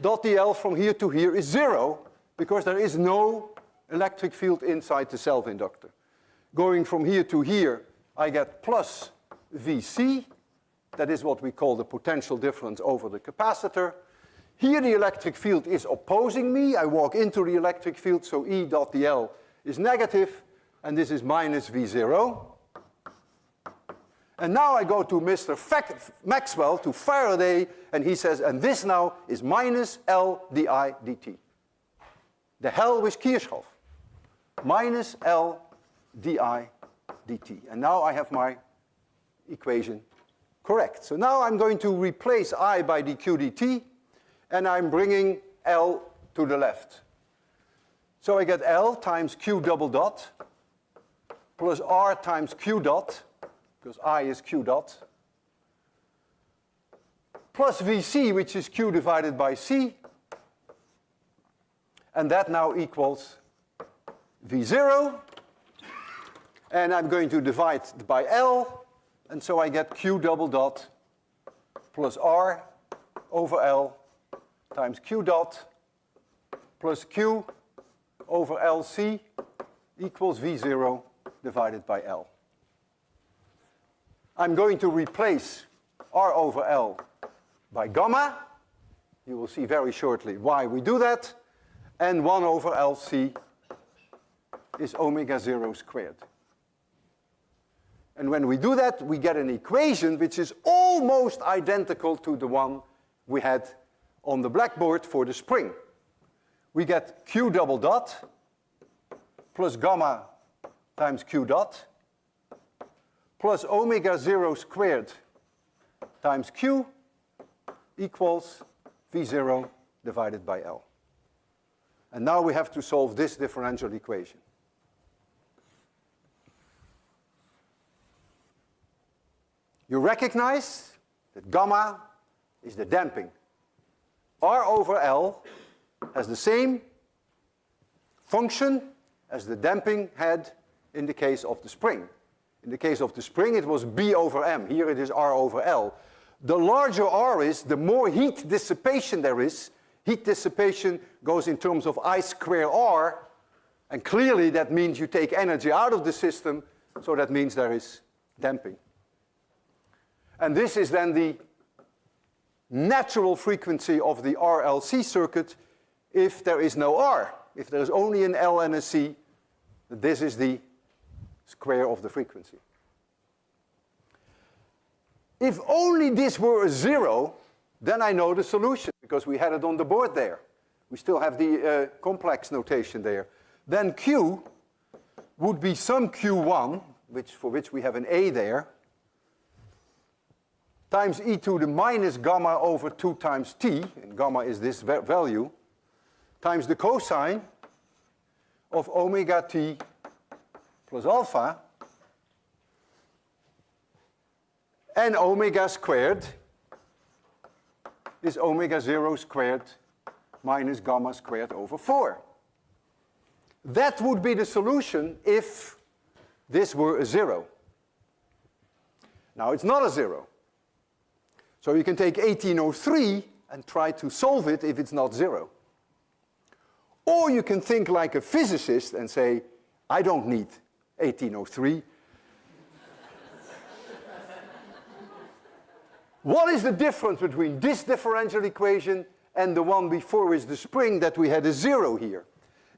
dot dl from here to here is 0, because there is no electric field inside the self-inductor. Going from here to here, I get plus VC. That is what we call the potential difference over the capacitor. Here the electric field is opposing me. I walk into the electric field, so E dot dl is negative, and this is minus V0. And now I go to Mr. Maxwell, to Faraday, and he says, and this now is minus L di dt. The hell with Kirchhoff. Minus L di dt. And now I have my equation correct. So now I'm going to replace I by dq dt, and I'm bringing L to the left. So I get L times Q double dot plus R times Q dot, because I is Q dot, plus VC, which is Q divided by C, and that now equals V0, and I'm going to divide by L, and so I get Q double dot plus R over L times Q dot plus Q over LC equals V0 divided by L. I'm going to replace R over L by gamma. You will see very shortly why we do that. And 1 over LC is omega 0 squared. And when we do that, we get an equation which is almost identical to the one we had on the blackboard for the spring. We get Q double dot plus gamma times Q dot plus omega 0 squared times Q equals V0 divided by L. And now we have to solve this differential equation. You recognize that gamma is the damping. R over L has the same function as the damping had in the case of the spring. In the case of the spring, it was B over M. Here it is R over L. The larger R is, the more heat dissipation there is. Heat dissipation goes in terms of I square R, and clearly that means you take energy out of the system, so that means there is damping. And this is then the natural frequency of the RLC circuit if there is no R. If there is only an L and a C, this is the square of the frequency. If only this were a 0, then I know the solution, because we had it on the board there. We still have the complex notation there. Then Q would be some Q1, for which we have an A there, times e to the minus gamma over 2 times t, and gamma is this value, times the cosine of omega t plus alpha, and omega squared is omega 0 squared minus gamma squared over 4. That would be the solution if this were a 0. Now it's not a 0. So you can take 1803 and try to solve it if it's not 0. Or you can think like a physicist and say, I don't need 1803. What is the difference between this differential equation and the one before with the spring that we had a 0 here?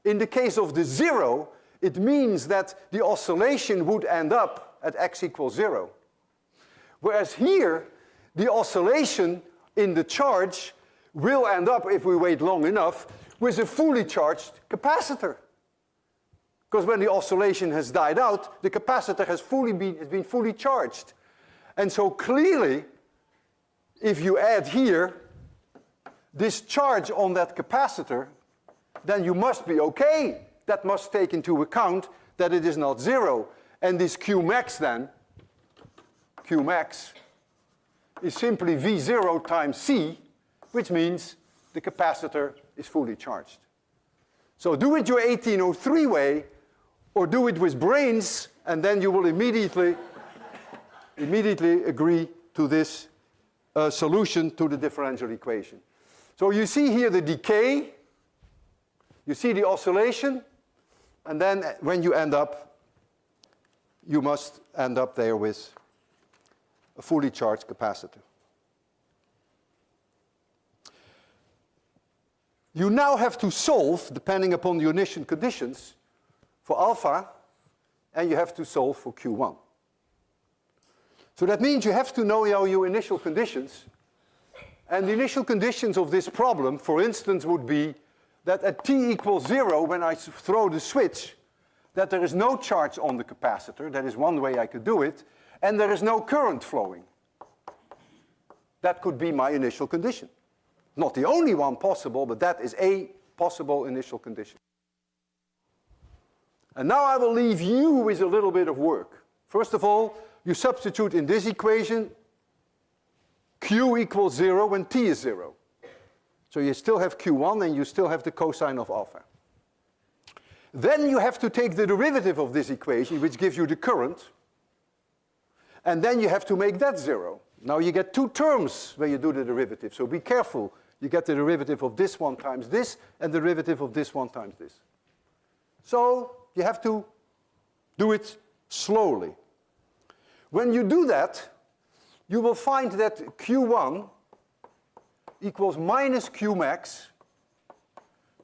In the case of the 0, it means that the oscillation would end up at x equals 0. Whereas here, the oscillation in the charge will end up, if we wait long enough, with a fully charged capacitor. Because when the oscillation has died out, the capacitor has been fully charged. And so clearly, if you add here this charge on that capacitor, then you must be okay. That must take into account that it is not zero. And this Qmax then, Qmax, is simply V0 times C, which means the capacitor is fully charged. So do it your 1803 way, or do it with brains, and then you will immediately agree to this solution to the differential equation. So you see here the decay, you see the oscillation, and then when you end up, you must end up there with a fully charged capacitor. You now have to solve, depending upon the initial conditions, for alpha, and you have to solve for Q1. So that means you have to know your initial conditions. And the initial conditions of this problem, for instance, would be that at t equals 0, when I throw the switch, that there is no charge on the capacitor. That is one way I could do it. And there is no current flowing. That could be my initial condition. Not the only one possible, but that is a possible initial condition. And now I will leave you with a little bit of work. First of all, you substitute in this equation Q equals 0 when t is 0. So you still have Q1 and you still have the cosine of alpha. Then you have to take the derivative of this equation, which gives you the current, and then you have to make that 0. Now you get two terms when you do the derivative, so be careful. You get the derivative of this one times this, and the derivative of this one times this. So you have to do it slowly. When you do that, you will find that Q1 equals minus Qmax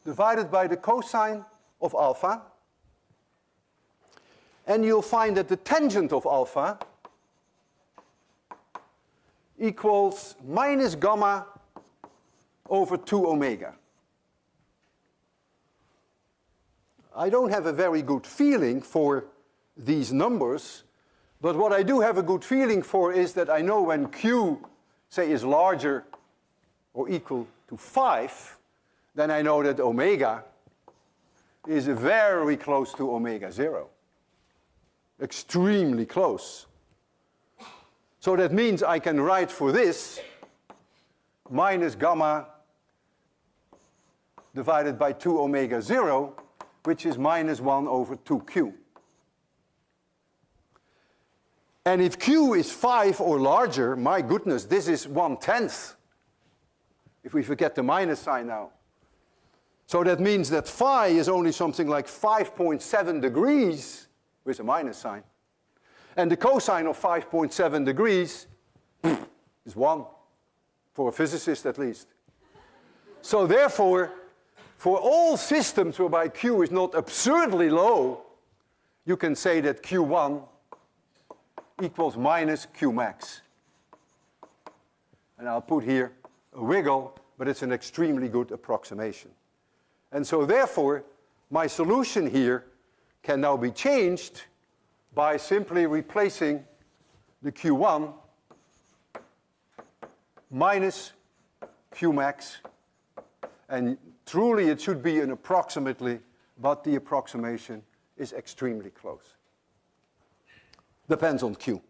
divided by the cosine of alpha. And you'll find that the tangent of alpha equals minus gamma over 2 omega. I don't have a very good feeling for these numbers, but what I do have a good feeling for is that I know when Q, say, is larger or equal to 5, then I know that omega is very close to omega 0. Extremely close. So that means I can write for this minus gamma divided by 2 omega 0, which is minus 1 over 2q. And if q is 5 or larger, my goodness, this is 1/10. If we forget the minus sign now. So that means that phi is only something like 5.7 degrees with a minus sign. And the cosine of 5.7 degrees is 1, for a physicist at least. So therefore, for all systems whereby q is not absurdly low, you can say that q1 equals minus Qmax. And I'll put here a wiggle, but it's an extremely good approximation. And so therefore, my solution here can now be changed by simply replacing the Q1 minus Qmax. And truly it should be an approximately, but the approximation is extremely close. Depends on Q.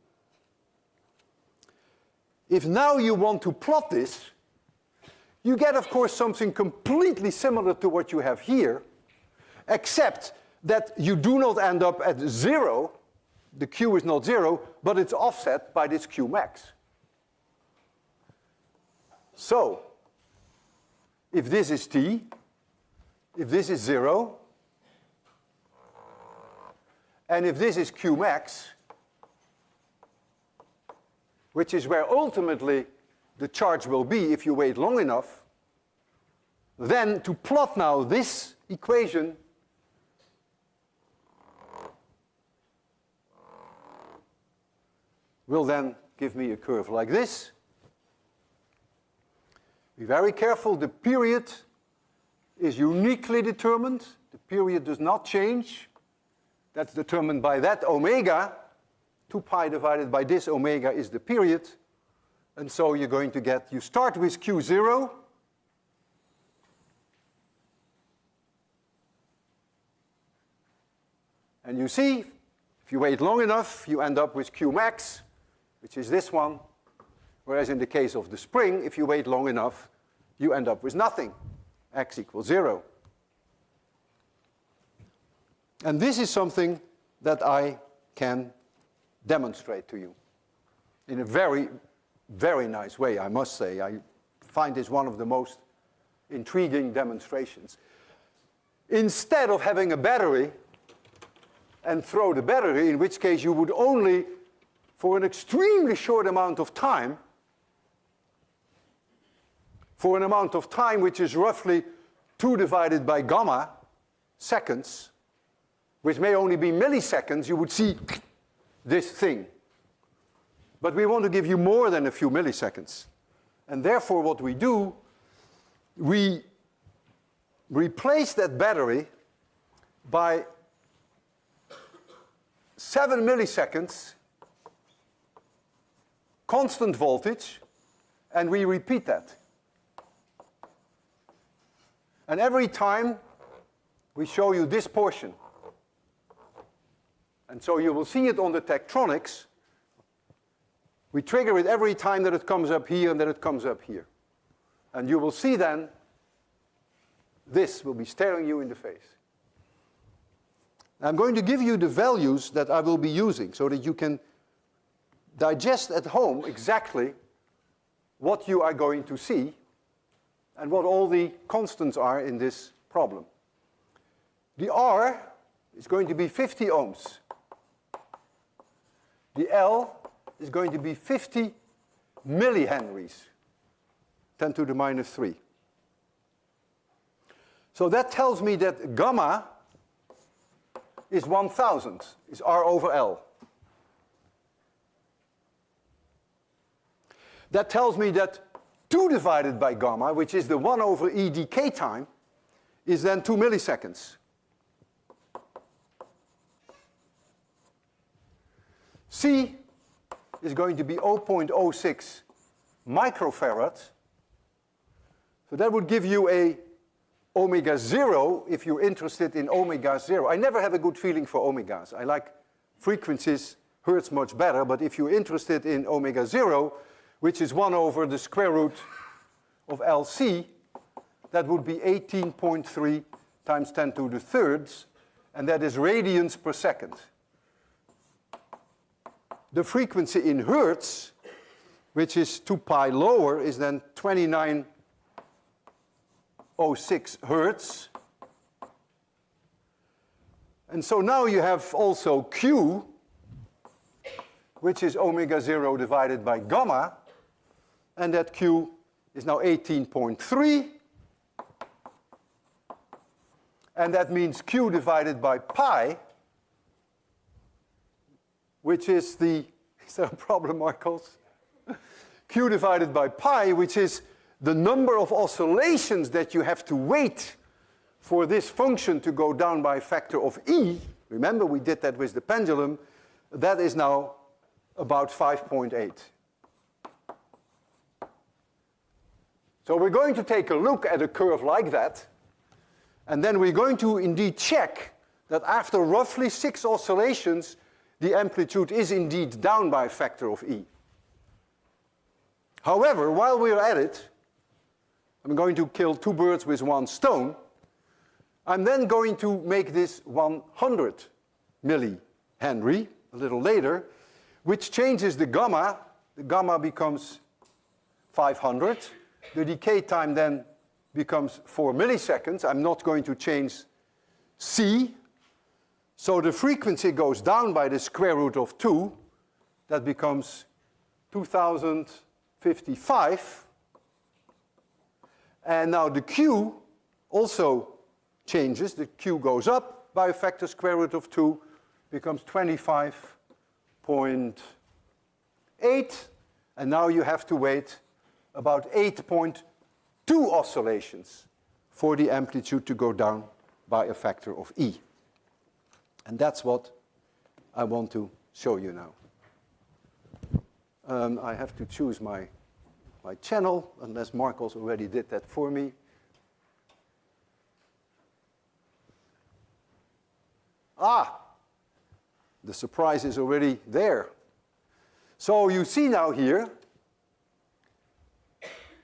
If now you want to plot this, you get, of course, something completely similar to what you have here, except that you do not end up at 0. The Q is not 0, but it's offset by this Qmax. So, if this is t, if this is 0, and if this is Qmax, which is where ultimately the charge will be if you wait long enough, then to plot now this equation will then give me a curve like this. Be very careful, the period is uniquely determined. The period does not change. That's determined by that omega. 2 pi divided by this omega is the period. And so you're going to get, you start with Q0. And you see, if you wait long enough, you end up with Q max, which is this one. Whereas in the case of the spring, if you wait long enough, you end up with nothing. X equals 0. And this is something that I can demonstrate to you in a very, very nice way, I must say. I find this one of the most intriguing demonstrations. Instead of having a battery and throw the battery, in which case you would only, for an extremely short amount of time, for an amount of time which is roughly 2 divided by gamma seconds, which may only be milliseconds, you would see this thing. But we want to give you more than a few milliseconds. And therefore what we do, we replace that battery by 7 milliseconds, constant voltage, and we repeat that. And every time we show you this portion. And so you will see it on the Tektronix. We trigger it every time that it comes up here and that it comes up here. And you will see then, this will be staring you in the face. I'm going to give you the values that I will be using so that you can digest at home exactly what you are going to see and what all the constants are in this problem. The R is going to be 50 ohms. The L is going to be 50 millihenries, 10 to the minus 3. So that tells me that gamma is 1,000, is R over L. That tells me that 2 divided by gamma, which is the 1 over E decay time, is then 2 milliseconds. C is going to be 0.06 microfarad. So that would give you a omega 0 if you're interested in omega 0. I never have a good feeling for omegas. I like frequencies, hertz much better, but if you're interested in omega 0, which is 1 over the square root of LC, that would be 18.3 times 10 to the thirds, and that is radians per second. The frequency in hertz, which is 2 pi lower, is then 2906 hertz. And so now you have also Q, which is omega 0 divided by gamma, and that Q is now 18.3. And that means Q divided by pi, which is the, is there a problem, Marcos? Q divided by pi, which is the number of oscillations that you have to wait for this function to go down by a factor of E. Remember, we did that with the pendulum. That is now about 5.8. So we're going to take a look at a curve like that, and then we're going to indeed check that after roughly 6 oscillations, the amplitude is indeed down by a factor of E. However, while we're at it, I'm going to kill 2 birds with 1 stone. I'm then going to make this 100 millihenry a little later, which changes the gamma. The gamma becomes 500. The decay time then becomes 4 milliseconds. I'm not going to change C. So the frequency goes down by the square root of 2. That becomes 2055. And now the Q also changes. The Q goes up by a factor square root of 2, becomes 25.8. And now you have to wait about 8.2 oscillations for the amplitude to go down by a factor of E. And that's what I want to show you now. I have to choose my channel, unless Marcos already did that for me. Ah, the surprise is already there. So you see now here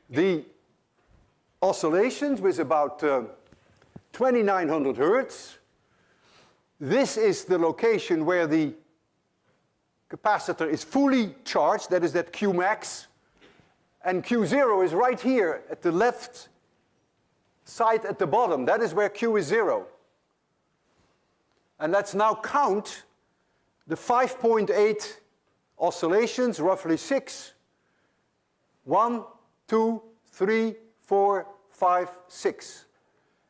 the oscillations with about 2900 hertz. This is the location where the capacitor is fully charged, that is that Q max. And Q0 is right here at the left side at the bottom. That is where Q is 0. And let's now count the 5.8 oscillations, roughly 6. 1, 2, 3, 4, 5, 6.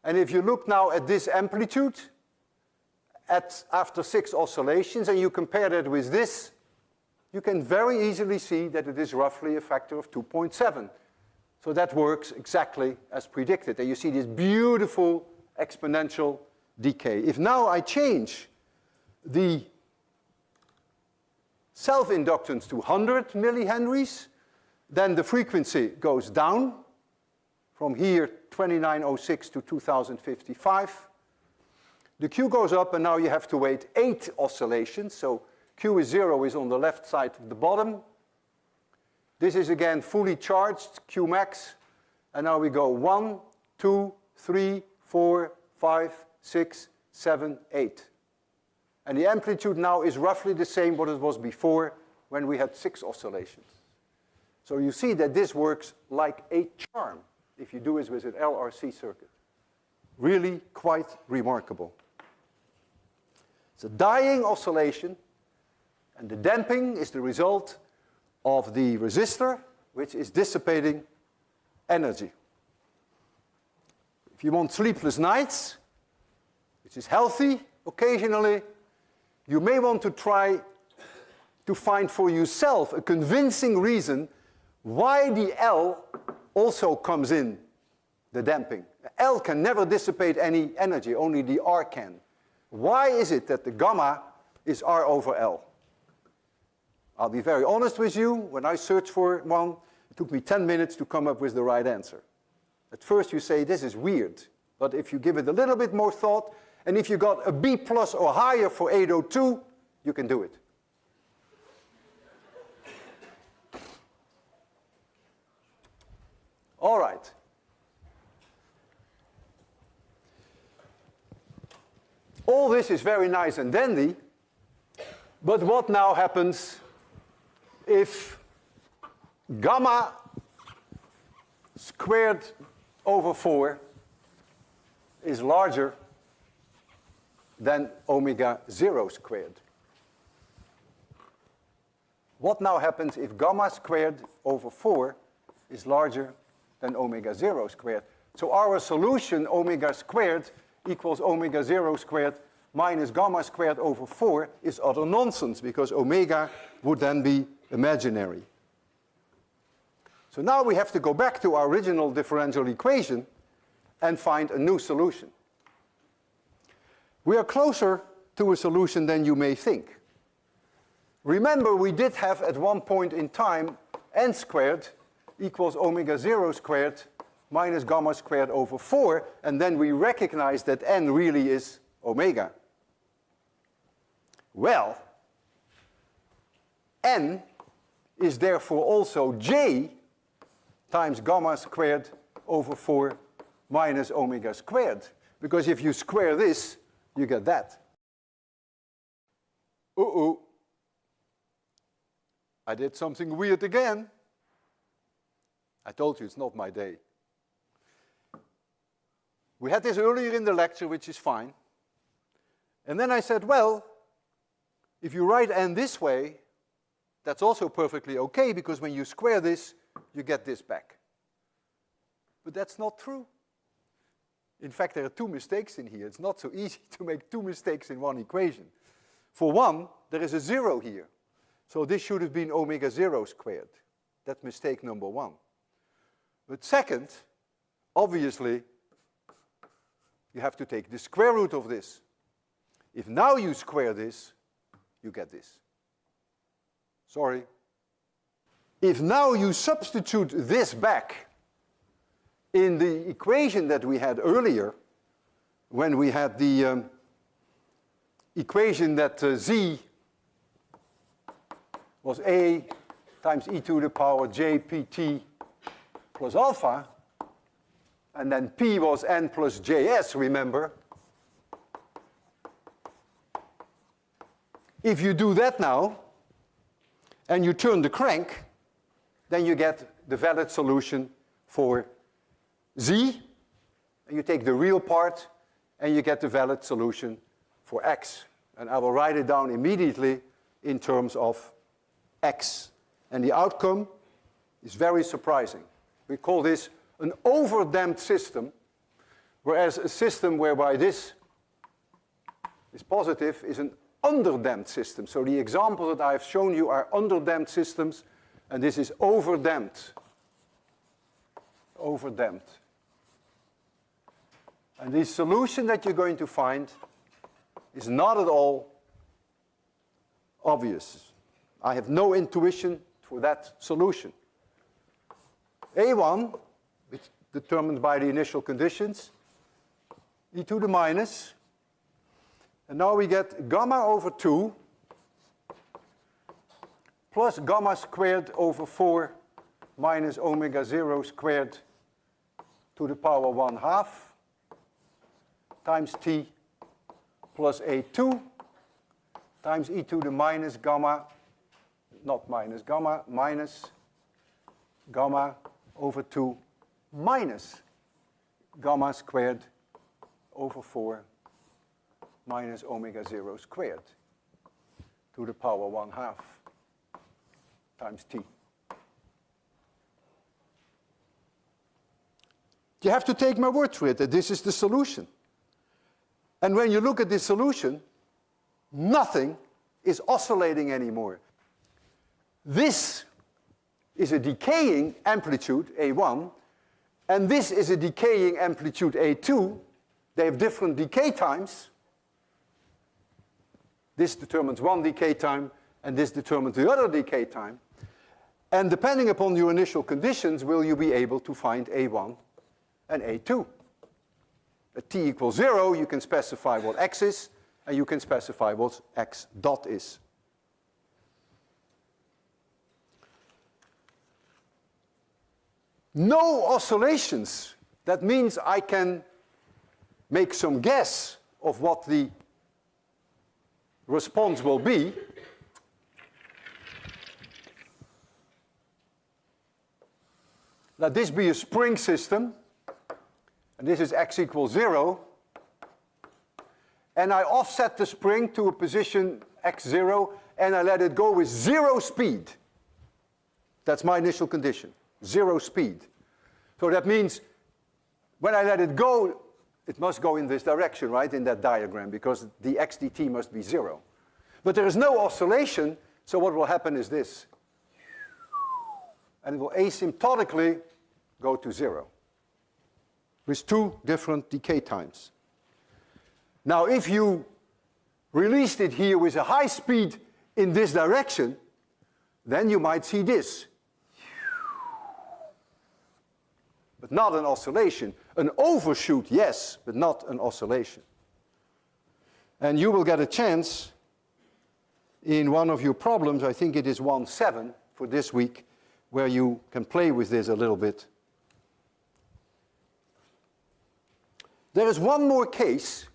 And if you look now at this amplitude, after 6 oscillations, and you compare that with this, you can very easily see that it is roughly a factor of 2.7. So that works exactly as predicted. And you see this beautiful exponential decay. If now I change the self-inductance to 100 millihenries, then the frequency goes down from here 2906 to 2055. The Q goes up, and now you have to wait 8 oscillations. So Q is 0 is on the left side of the bottom. This is again fully charged, Q max. And now we go 1, 2, 3, 4, 5, 6, 7, 8. And the amplitude now is roughly the same what it was before when we had 6 oscillations. So you see that this works like a charm if you do it with an LRC circuit. Really quite remarkable. It's a dying oscillation, and the damping is the result of the resistor, which is dissipating energy. If you want sleepless nights, which is healthy occasionally, you may want to try to find for yourself a convincing reason why the L also comes in the damping. L can never dissipate any energy, only the R can. Why is it that the gamma is R over L? I'll be very honest with you, when I searched for one, it took me 10 minutes to come up with the right answer. At first you say, this is weird, but if you give it a little bit more thought, and if you got a B plus or higher for 802, you can do it. All right. All this is very nice and dandy, but what now happens if gamma squared over 4 is larger than omega 0 squared? What now happens if gamma squared over 4 is larger than omega 0 squared? So our solution, omega squared equals omega 0 squared minus gamma squared over 4, is utter nonsense, because omega would then be imaginary. So now we have to go back to our original differential equation and find a new solution. We are closer to a solution than you may think. Remember, we did have at one point in time n squared equals omega 0 squared minus gamma squared over 4, and then we recognize that n really is omega. Well, n is therefore also j times gamma squared over 4 minus omega squared, because if you square this, you get that. Uh-oh. I did something weird again. I told you it's not my day. We had this earlier in the lecture, which is fine. And then I said, well, if you write n this way, that's also perfectly okay, because when you square this, you get this back. But that's not true. In fact, there are 2 mistakes in here. It's not so easy to make 2 mistakes in one equation. For one, there is a 0 here. So this should have been omega 0 squared. That's mistake number 1. But second, obviously, you have to take the square root of this. If now you square this, you get this. Sorry. If now you substitute this back in the equation that we had earlier, when we had the equation that z was a times e to the power j pt plus alpha, and then p was n plus js, remember? If you do that now, and you turn the crank, then you get the valid solution for z, and you take the real part, and you get the valid solution for x. And I will write it down immediately in terms of x. And the outcome is very surprising. We call this an overdamped system, whereas a system whereby this is positive is an underdamped system. So the examples that I have shown you are underdamped systems, and this is overdamped. Overdamped. And the solution that you're going to find is not at all obvious. I have no intuition for that solution. A1, it's determined by the initial conditions, e to the minus, and now we get gamma over 2 plus gamma squared over 4 minus omega 0 squared to the power 1/2 times t plus a2 times e to the minus gamma, not minus gamma, minus gamma over 2 minus gamma squared over 4 minus omega 0 squared to the power 1/2 times t. You have to take my word for it that this is the solution. And when you look at this solution, nothing is oscillating anymore. This is a decaying amplitude, A1, and this is a decaying amplitude, A2. They have different decay times. This determines one decay time, and this determines the other decay time. And depending upon your initial conditions, will you be able to find A1 and A2. At t equals 0, you can specify what x is, and you can specify what x dot is. No oscillations. That means I can make some guess of what the response will be. Let this be a spring system, and this is x equals 0. And I offset the spring to a position x0, and I let it go with 0 speed. That's my initial condition, 0 speed. So that means when I let it go, it must go in this direction, right, in that diagram, because the x dt must be 0. But there is no oscillation, so what will happen is this. And it will asymptotically go to 0 with 2 different decay times. Now, if you released it here with a high speed in this direction, then you might see this. But not an oscillation. An overshoot, yes, but not an oscillation. And you will get a chance in one of your problems, I think it is 1-7 for this week, where you can play with this a little bit. There is one more case,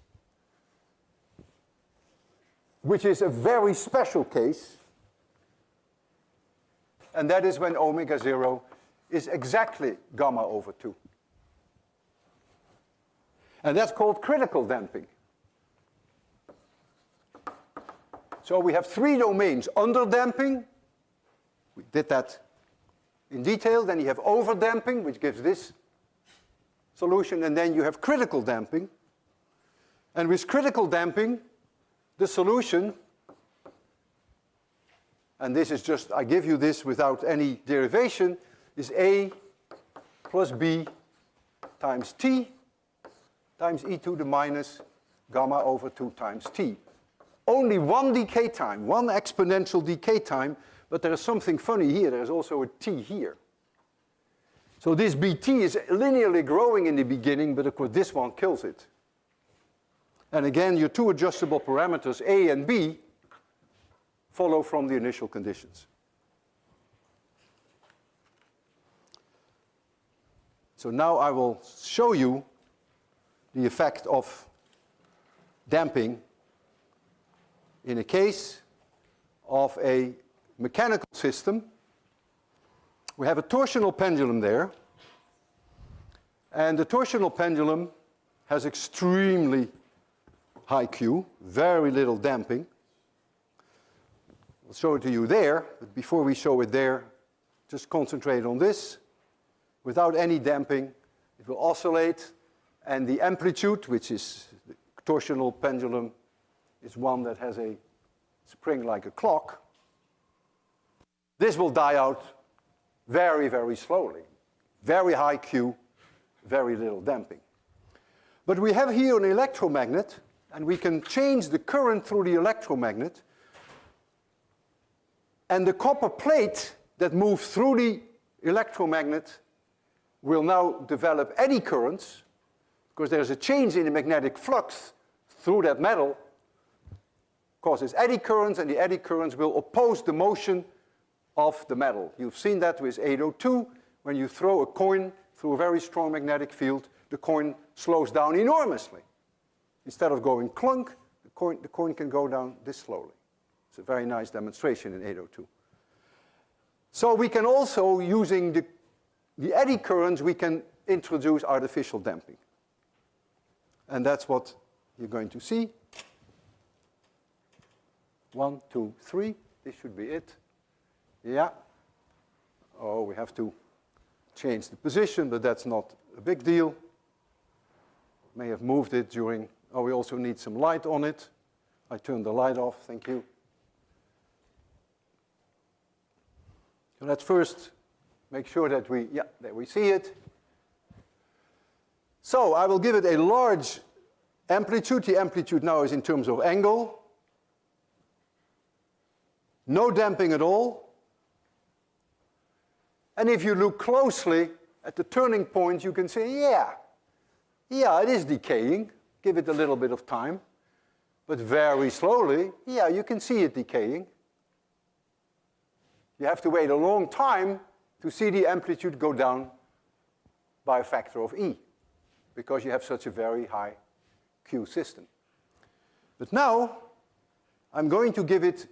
which is a very special case, and that is when omega 0 is exactly gamma over 2. And that's called critical damping. So we have 3 domains: under damping, we did that in detail, then you have over damping, which gives this solution, and then you have critical damping. And with critical damping, the solution, and this is just, I give you this without any derivation, is A plus B times T times e to the minus gamma over 2 times t. Only one decay time, one exponential decay time, but there is something funny here. There is also a t here. So this bt is linearly growing in the beginning, but of course this one kills it. And again, your two adjustable parameters, a and b, follow from the initial conditions. So now I will show you the effect of damping in a case of a mechanical system. We have a torsional pendulum there, and the torsional pendulum has extremely high Q, very little damping. I'll show it to you there, but before we show it there, just concentrate on this. Without any damping, it will oscillate, and the amplitude, which is the torsional pendulum, is one that has a spring like a clock. This will die out very, very slowly. Very high Q, very little damping. But we have here an electromagnet, and we can change the current through the electromagnet. And the copper plate that moves through the electromagnet will now develop eddy currents, because there's a change in the magnetic flux through that metal, causes eddy currents, and the eddy currents will oppose the motion of the metal. You've seen that with 802. When you throw a coin through a very strong magnetic field, the coin slows down enormously. Instead of going clunk, the coin can go down this slowly. It's a very nice demonstration in 802. So we can also, using the eddy currents, we can introduce artificial damping. And that's what you're going to see. 1, 2, 3. This should be it. Yeah. Oh, we have to change the position, but that's not a big deal. May have moved it during... Oh, we also need some light on it. I turned the light off, thank you. So let's first make sure that we see it. So I will give it a large amplitude. The amplitude now is in terms of angle. No damping at all. And if you look closely at the turning point, you can say, yeah, it is decaying. Give it a little bit of time. But very slowly, yeah, you can see it decaying. You have to wait a long time to see the amplitude go down by a factor of E, because you have such a very high Q system. But now, I'm going to give it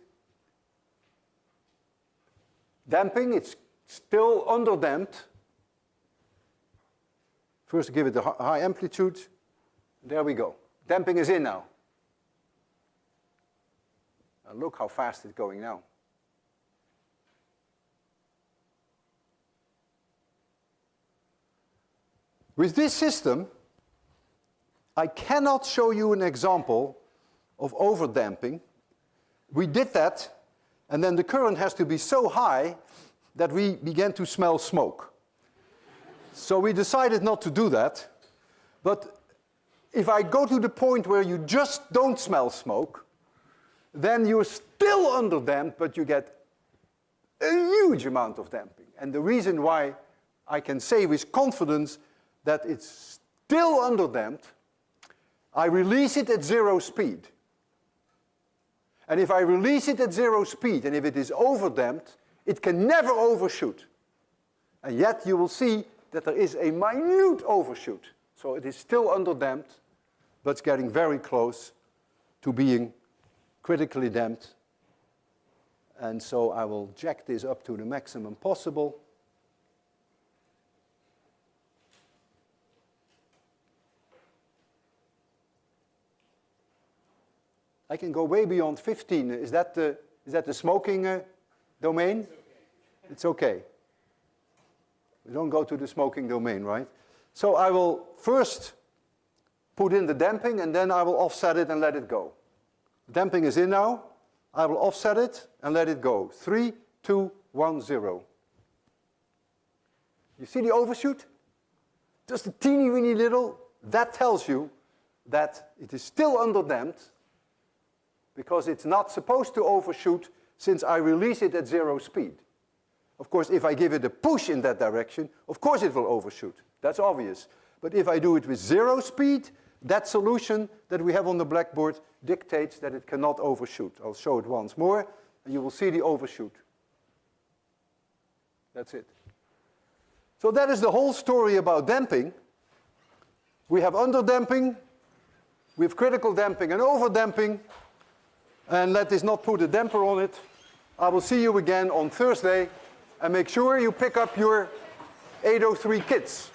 damping. It's still underdamped. First, give it a high amplitude. There we go. Damping is in now. And look how fast it's going now. With this system, I cannot show you an example of overdamping. We did that, and then the current has to be so high that we began to smell smoke. So we decided not to do that. But if I go to the point where you just don't smell smoke, then you're still underdamped, but you get a huge amount of damping. And the reason why I can say with confidence that it's still underdamped, I release it at 0 speed. And if I release it at 0 speed, and if it is overdamped, it can never overshoot. And yet you will see that there is a minute overshoot. So it is still underdamped, but it's getting very close to being critically damped. And so I will jack this up to the maximum possible. I can go way beyond 15. Is that the smoking domain? It's okay. We don't go to the smoking domain, right? So I will first put in the damping, and then I will offset it and let it go. Damping is in now. I will offset it and let it go. 3, 2, 1, 0. You see the overshoot? Just a teeny weeny little. That tells you that it is still underdamped because it's not supposed to overshoot since I release it at 0 speed. Of course, if I give it a push in that direction, of course it will overshoot. That's obvious. But if I do it with 0 speed, that solution that we have on the blackboard dictates that it cannot overshoot. I'll show it once more, and you will see the overshoot. That's it. So that is the whole story about damping. We have underdamping, we have critical damping and overdamping, and let this not put a damper on it. I will see you again on Thursday, and make sure you pick up your 803 kits.